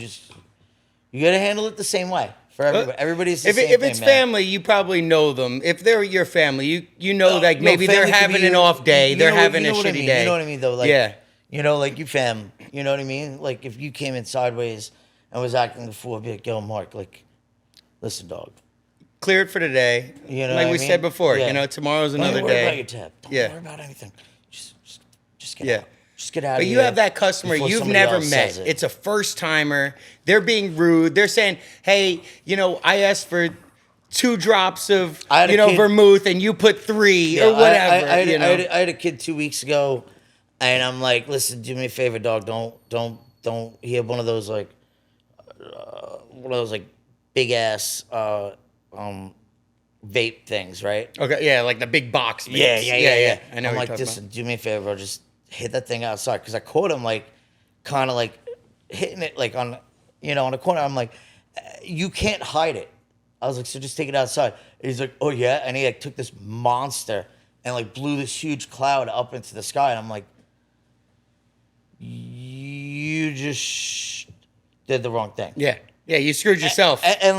gotta handle it the same way for everybody. Everybody's the If same if thing, it's man. family, you probably know them. If they're your family, you know, like No, maybe they're family could having be- an off day, they're having you a know what I shitty mean? day. You know what I mean, though? Like, yeah. you know, like you fam. You know what I mean? Like, if you came in sideways and was acting the fool, I'd be like, yo, Mark, like, listen, dog. Clear it for today. You know like what we I mean? said before, Yeah. you know, tomorrow's Don't another worry about day. your tab. Don't Yeah. worry about anything. Just get Yeah. out. Just get out But of you here have that customer before you've somebody never else met. says it. It's a first timer. They're being rude. They're saying, hey, you know, I asked for 2 drops of I had a kid- vermouth and you put 3 or whatever. I had a kid 2 weeks ago, and I'm like, listen, do me a favor, dog. Don't. He had one of those like big ass vape things, right? Okay, yeah, like the big box. Yeah. I know. I'm what like, you're listen, do me a favor, bro. Just hit that thing outside, because I caught him like, kind of like hitting it like on the corner. I'm like, you can't hide it. I was like, so just take it outside. And he's like, oh yeah, and he like took this monster and like blew this huge cloud up into the sky, and I'm like, you just did the wrong thing. Yeah, you screwed yourself. And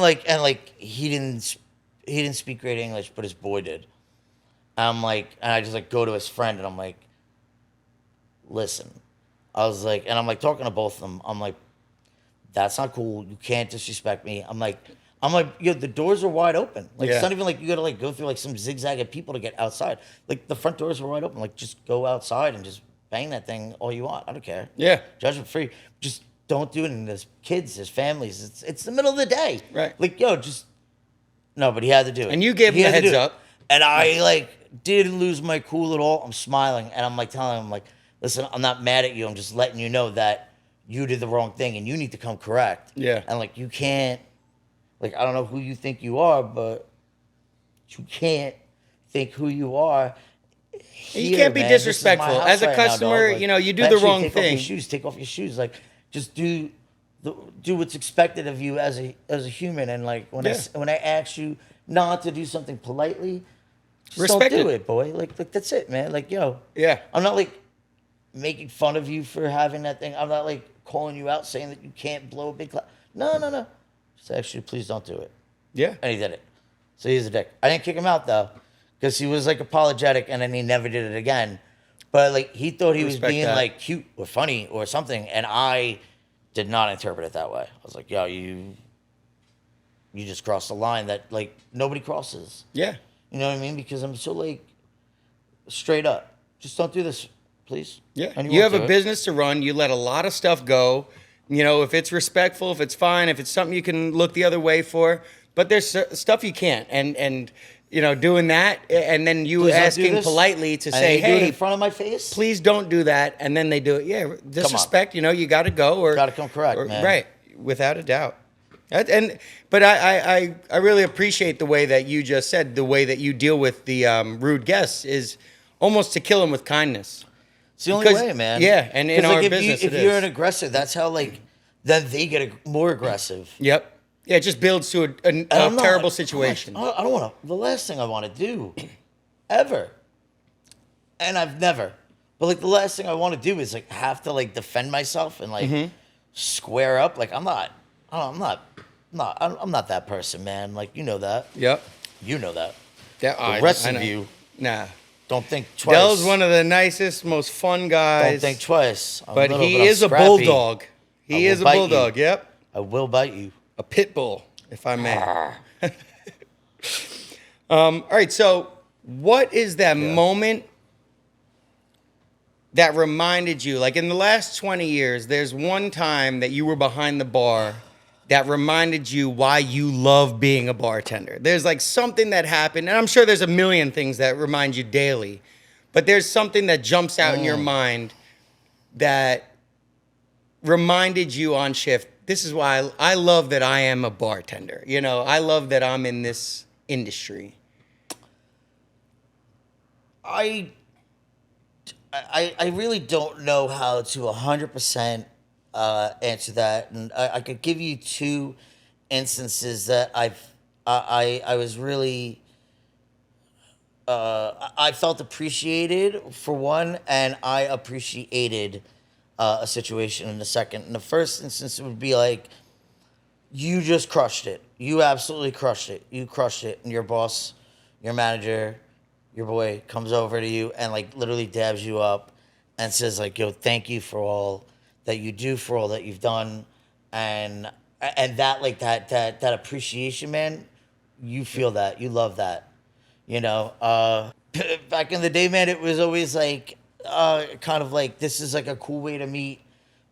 he didn't speak great English, but his boy did. I'm like, and I just like go to his friend, and I'm like, listen. I was like, and I'm like talking to both of them. I'm like, that's not cool. You can't disrespect me. I'm like, yo, the doors are wide open. Like, it's not even like you gotta like go through like some zigzag of people to get outside. Like, the front doors are wide open. Like, just go outside and just bang that thing all you want. I don't care. Yeah. Judgment free. Just don't do it. And there's kids, there's families. It's the middle of the day. Right. Like, yo, just no. But he had to do it. And you gave him the heads up. And I like didn't lose my cool at all. I'm smiling, and I'm like telling him like, listen, I'm not mad at you. I'm just letting you know that you did the wrong thing, and you need to come correct. Yeah. And like, you can't, like, I don't know who you think you are, but you can't think who you are. You can't be disrespectful. As a customer, you do the wrong thing. Take off your shoes. Like, just do what's expected of you as a human. And like, when I ask you not to do something politely, just respect don't do it, boy. Like that's it, man. Like, yo. Yeah. I'm not like making fun of you for having that thing. I'm not like calling you out saying that you can't blow a big cloud. No. Just actually, please don't do it. Yeah. And he did it. So he's a dick. I didn't kick him out though, because he was like apologetic, and then he never did it again. But like, he thought he was being like cute or funny or something, and I did not interpret it that way. I was like, yo, you just crossed the line that like nobody crosses. Yeah. You know what I mean? Because I'm so like straight up. Just don't do this, please. Yeah. And You have a business to run. You let a lot of stuff go. If it's respectful, if it's fine, if it's something you can look the other way for. But there's stuff you can't. And doing that, and then you Please asking politely to say, do it hey, in front of my face. please don't do that. And then they do it. Yeah. Disrespect, you got to go. Or Got to come correct, man. Right. Without a doubt. But I really appreciate the way that you just said, the way that you deal with the rude guests is almost to kill them with kindness. It's the only way, man. Yeah, and in our if business, if you're an aggressor, that's how like then they get more aggressive. Yep. Yeah, it just builds to a terrible situation. I don't want to. The last thing I want to do, ever, and I've never. But like the last thing I want to do is like have to like defend myself and like square up. Like I'm not that person, man. Like you know that. Yep. You know that. Yeah, The rest I of know. you, Nah. don't think twice. Dell's one of the nicest, most fun guys. Don't think twice. But he is a bulldog. He is a bite you. bulldog. Yep. I will bite you. A pit bull, if I may. All right. So, what is that moment that reminded you? Like in the last 20 years, there's one time that you were behind the bar that reminded you why you love being a bartender. There's like something that happened, and I'm sure there's a million things that remind you daily, but there's something that jumps out in your mind that reminded you on shift, this is why I love that I am a bartender. I love that I'm in this industry. I really don't know how to 100% answer that, and I could give you 2 instances that I was really I felt appreciated for one, and I appreciated a situation in the second. In the first instance, it would be like, you just crushed it. You absolutely crushed it. You crushed it, and your boss, your manager, your boy comes over to you and like literally dabs you up and says like, yo, thank you for all that you do, for all that you've done, and that like that appreciation, man, you feel that, you love that, back in the day, man, it was always like kind of like, this is like a cool way to meet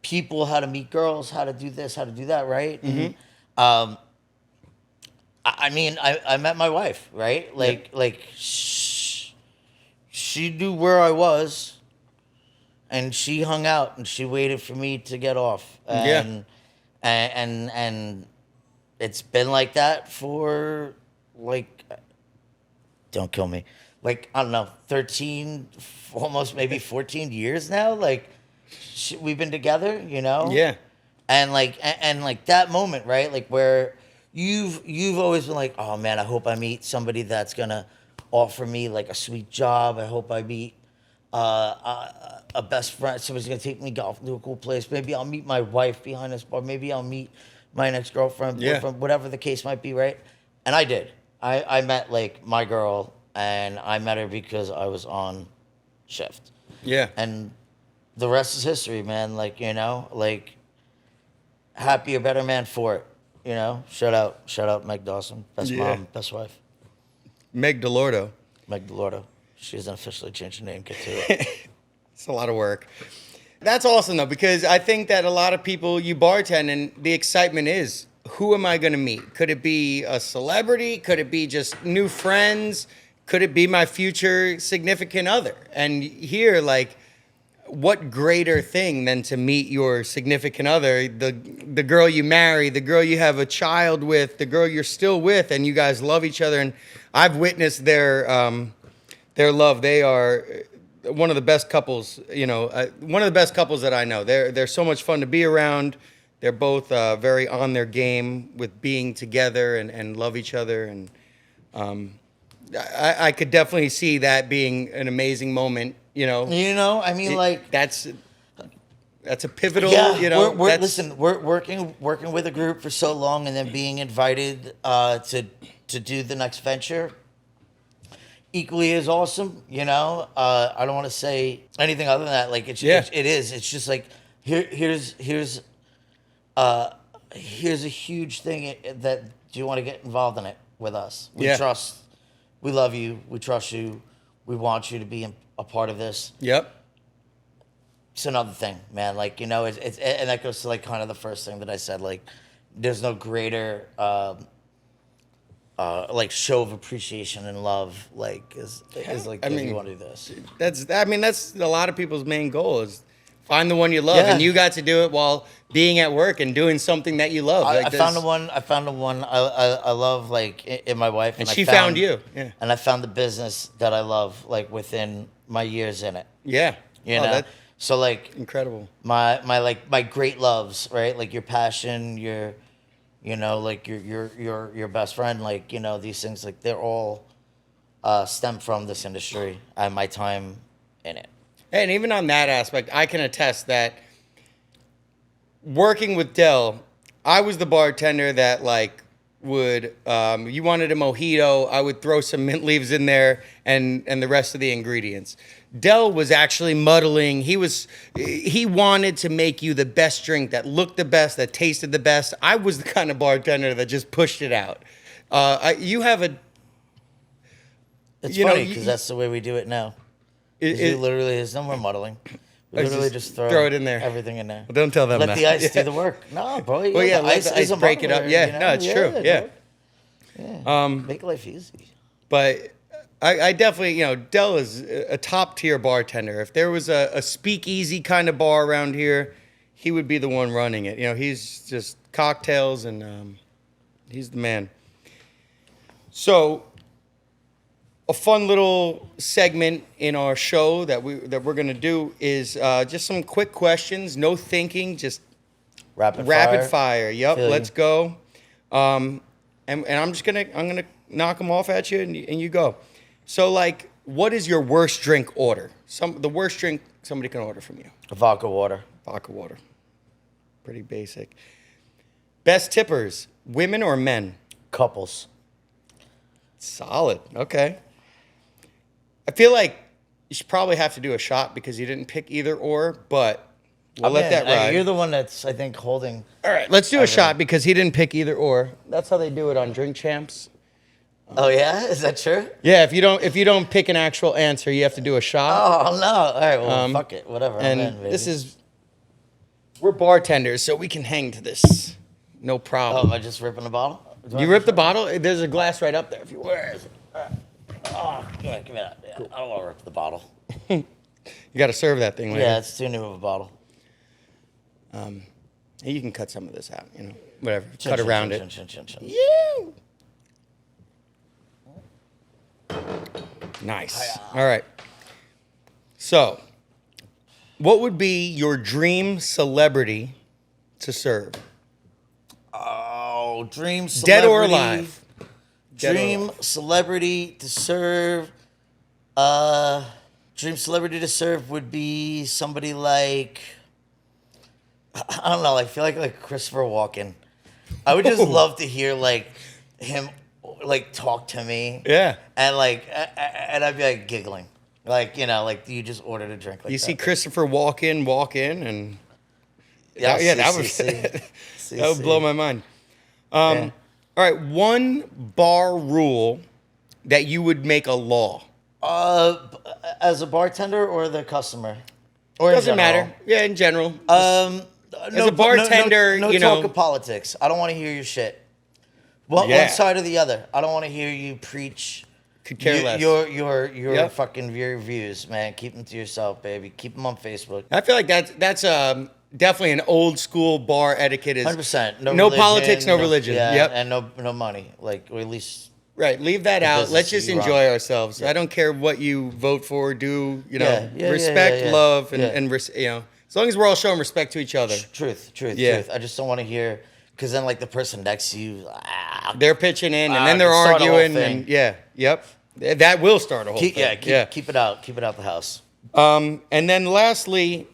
people, how to meet girls, how to do this, how to do that, right? Mm-hmm. And, I mean, I met my wife, right? She knew where I was, and she hung out and she waited for me to get off. And it's been like that for like, don't kill me, like, I don't know, 13, almost maybe 14 years now. Like, we've been together, you know? Yeah. And like that moment, right? Like where you've always been like, oh man, I hope I meet somebody that's gonna offer me like a sweet job. I hope I meet a best friend. Somebody's gonna take me golfing to a cool place. Maybe I'll meet my wife behind this bar. Maybe I'll meet my next girlfriend, boyfriend, whatever the case might be, right? And I did. I met like my girl, and I met her because I was on shift. Yeah. And the rest is history, man. Like, you know, like, happy or better man for it. You know, shout out Meg Dawson, best mom, best wife. Meg Dell'Orto. Meg Dell'Orto. She hasn't officially changed her name. Get to it. It's a lot of work. That's awesome though, because I think that a lot of people, you bartend and the excitement is, who am I going to meet? Could it be a celebrity? Could it be just new friends? Could it be my future significant other? And here, like, what greater thing than to meet your significant other, the girl you marry, the girl you have a child with, the girl you're still with, and you guys love each other. And I've witnessed their love. They are one of the best couples, you know, one of the best couples that I know. They're so much fun to be around. They're both very on their game with being together and love each other. And I could definitely see that being an amazing moment. You know, I mean, like, that's a pivotal. Yeah, you know, we're working with a group for so long, and then being invited to do the next venture, equally as awesome. You know, I don't want to say anything other than that. Like, it is. It's just like here's a huge thing that do you want to get involved in it with us? We trust, we love you, we trust you, we want you to be a part of this. Yep. It's another thing, man. Like, you know, it's and that goes to like kind of the first thing that I said. Like, there's no greater like show of appreciation and love. Like, is like, I mean, you want to do this. That's a lot of people's main goal is find the one you love, and you got to do it while being at work and doing something that you love. I found the one I love, like, in my wife, and she found you. Yeah. And I found the business that I love, like, within my years in it. Yeah. You know. So, like, incredible. My great loves, right? Like your passion, your best friend, like, you know, these things, like, they're all stem from this industry and my time in it. And even on that aspect, I can attest that working with Dell, I was the bartender that, like, would you wanted a mojito, I would throw some mint leaves in there and the rest of the ingredients. Dell was actually muddling. He wanted to make you the best drink that looked the best, that tasted the best. I was the kind of bartender that just pushed it out. You have a. It's funny because that's the way we do it now. It literally is no more muddling. We literally just throw it in there. Everything in there. Well, don't tell them let that. the ice do the work. No, bro. Well, yeah, let the ice break it up. Yeah, you know? No, it's true. Yeah. Yeah. Make life easy. But I definitely, you know, Dell is a top tier bartender. If there was a speakeasy kind of bar around here, he would be the one running it. You know, he's just cocktails and he's the man. So, a fun little segment in our show that we're gonna do is just some quick questions, no thinking, just rapid fire. Yep, let's go. And I'm gonna knock them off at you and you go. So, like, what is your worst drink order? The worst drink somebody can order from you. Vodka water. Vodka water. Pretty basic. Best tippers, women or men? Couples. Solid. Okay. I feel like you should probably have to do a shot because you didn't pick either or, but we'll let that ride. You're the one that's, I think, holding. All right, let's do a shot because he didn't pick either or. That's how they do it on Drink Champs. Oh yeah, is that true? Yeah, if you don't pick an actual answer, you have to do a shot. Oh no! All right, well, fuck it, whatever. And I'm in, baby. We're bartenders, so we can hang to this, no problem. Oh, am I just ripping the bottle? You rip the bottle? There's a glass right up there if you want. Where is it? Oh, give me that. Yeah, cool. I don't want to rip the bottle. You got to serve that thing later. Yeah, it's too new of a bottle. You can cut some of this out, whatever. Cut around it. Yeah. Nice. All right. So, what would be your dream celebrity to serve? Oh, dream celebrity. Dead or alive? Dream celebrity to serve. Dream celebrity to serve would be somebody like, I don't know. I feel like Christopher Walken. I would just love to hear him talk to me. Yeah. And and I'd be giggling. You just ordered a drink. You see Christopher Walken walk in and that would blow my mind. All right, one bar rule that you would make a law. As a bartender or the customer? Or doesn't matter. Yeah, in general. As a bartender, no talk of politics. I don't want to hear your shit. One side or the other. I don't want to hear you preach. Could care less. Your fucking views, man. Keep them to yourself, baby. Keep them on Facebook. I feel like that's definitely an old school bar etiquette. Is 100%. No politics, no religion. Yeah, yep. And no money. Or at least right. Leave that out. Let's just enjoy ourselves. I don't care what you vote for. Do respect, love, and as long as we're all showing respect to each other. Truth. I just don't want to hear. Because then, the person next to you, they're pitching in, and then they're arguing, and that will start a whole thing. Keep it out. Keep it out the house. And then lastly,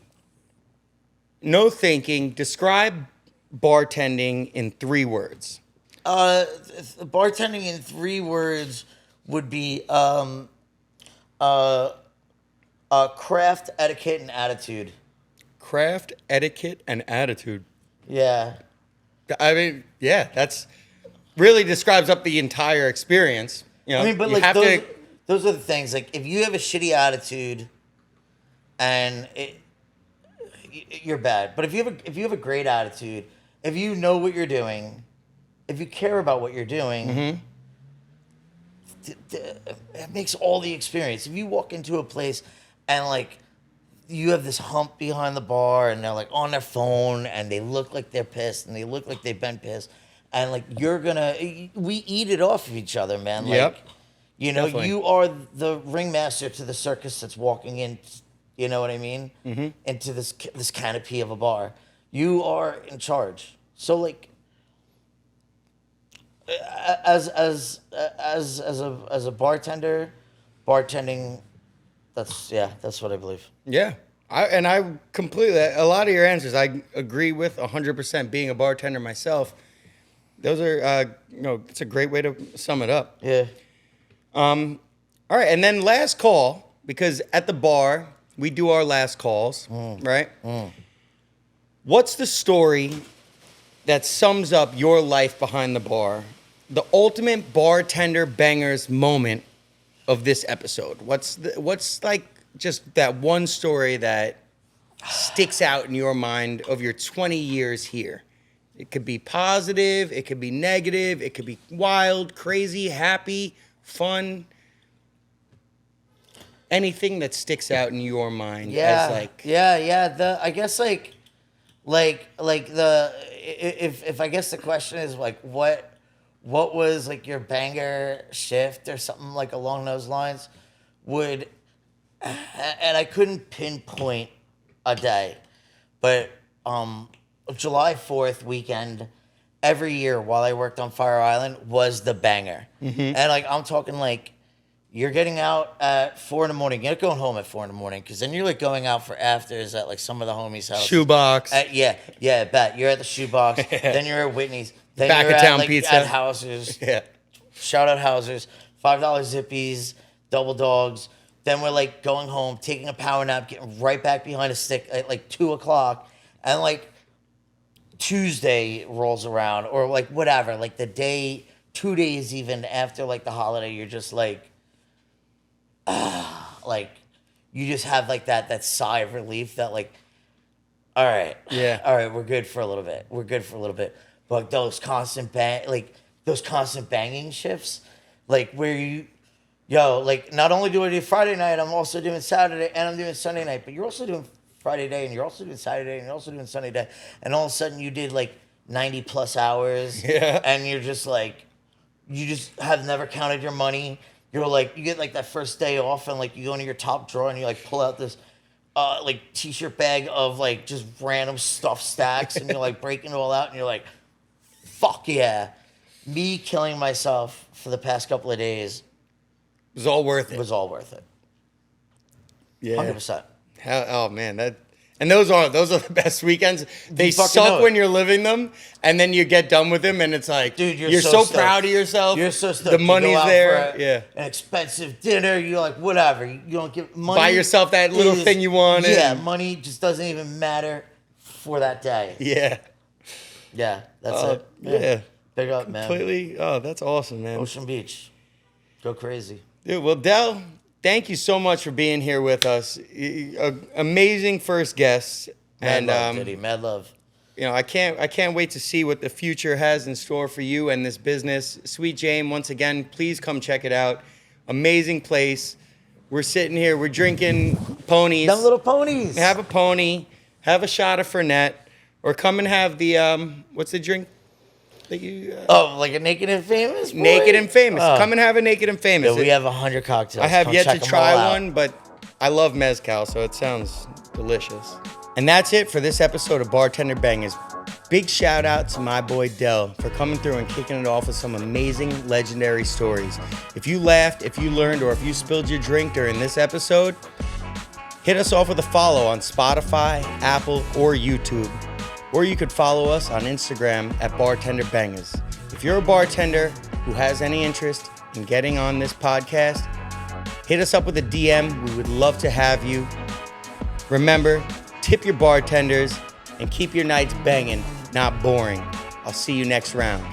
no thinking. Describe bartending in 3 words. Bartending in 3 words would be craft, etiquette, and attitude. Craft, etiquette, and attitude. Yeah. I mean, that's really describes up the entire experience. Those are the things. If you have a shitty attitude, and you're bad. But if you have a great attitude, if you know what you're doing, if you care about what you're doing, it makes all the experience. If you walk into a place and you have this hump behind the bar and they're on their phone and they look like they're pissed and they look like they've been pissed and we eat it off of each other, man. Definitely. You are the ringmaster to the circus that's walking in, you know what I mean? Mm-hmm. Into this canopy of a bar. You are in charge. So as a bartender, bartending, that's what I believe. Yeah. I completely, a lot of your answers, I agree with 100%. Being a bartender myself, those are, it's a great way to sum it up. Yeah. All right. And then last call, because at the bar, we do our last calls, right? What's the story that sums up your life behind the bar? The ultimate bartender bangers moment of this episode. What's just that one story that sticks out in your mind of your 20 years here? It could be positive, it could be negative, it could be wild, crazy, happy, fun. Anything that sticks out in your mind as I guess if I guess the question is what was your banger shift or something along those lines, and I couldn't pinpoint a day, but July 4th weekend every year while I worked on Fire Island was the banger. Mm-hmm. And I'm talking you're getting out at 4 a.m. You're not going home at 4 a.m. because then you're going out for afters at some of the homies' houses. Shoebox. Bet. You're at the Shoebox. Then you're at Whitney's. Then Back you're of town at, pizza. At Houser's. Yeah. Shout out Houser's. $5 Zippies, Double Dogs. Then we're going home, taking a power nap, getting right back behind a stick at 2 o'clock. And Tuesday rolls around or whatever. The day, 2 days even after the holiday, you're just you just have that sigh of relief that all right, we're good for a little bit. But those constant those constant banging shifts, like where you, like not only do I do Friday night, I'm also doing Saturday and I'm doing Sunday night, but you're also doing Friday day and you're also doing Saturday and you're also doing Sunday day. And all of a sudden you did like 90 plus hours. Yeah. And you're just like, you just have never counted your money. You're like, you get like that first day off and like you go into your top drawer and you like pull out this like t-shirt bag of like just random stuff stacks and you're like breaking it all out and you're like, fuck yeah. Me killing myself for the past couple of days It was all worth it. was all worth it. Yeah. 100%. Oh man, and those are the best weekends. They fucking know suck it. when you're living them, and then you get done with them, and it's like, Dude, you're so stoked. proud of yourself. You're so stoked. The You money's go out there. for Yeah. an expensive dinner. You're like, whatever. You don't give money. Buy yourself that little thing you wanted. Yeah, money just doesn't even matter for that day. Yeah. Yeah, that's Oh, it. yeah. Big up, man. Completely. Oh, that's awesome, man. Ocean Beach. Go crazy. Dude, well, Dell, thank you so much for being here with us. Amazing first guest. Mad love, Diddy. Mad love. You know, I can't wait to see what the future has in store for you and this business. Sweet Jane, once again, please come check it out. Amazing place. We're sitting here, we're drinking ponies. Them little ponies. Have a pony, have a shot of Fernet, or come and have the what's the drink that you? Like a Naked and Famous? Boy? Naked and Famous. Oh. Come and have a Naked and Famous. Yeah, we have 100 cocktails. I have Come yet check to 'em try all out. one, but I love mezcal, so it sounds delicious. And that's it for this episode of Bartender Bangaz. Big shout out to my boy Dell for coming through and kicking it off with some amazing, legendary stories. If you laughed, if you learned, or if you spilled your drink during this episode, hit us off with a follow on Spotify, Apple, or YouTube. Or you could follow us on Instagram at Bartender Bangaz. If you're a bartender who has any interest in getting on this podcast, hit us up with a DM. We would love to have you. Remember, tip your bartenders and keep your nights banging, not boring. I'll see you next round.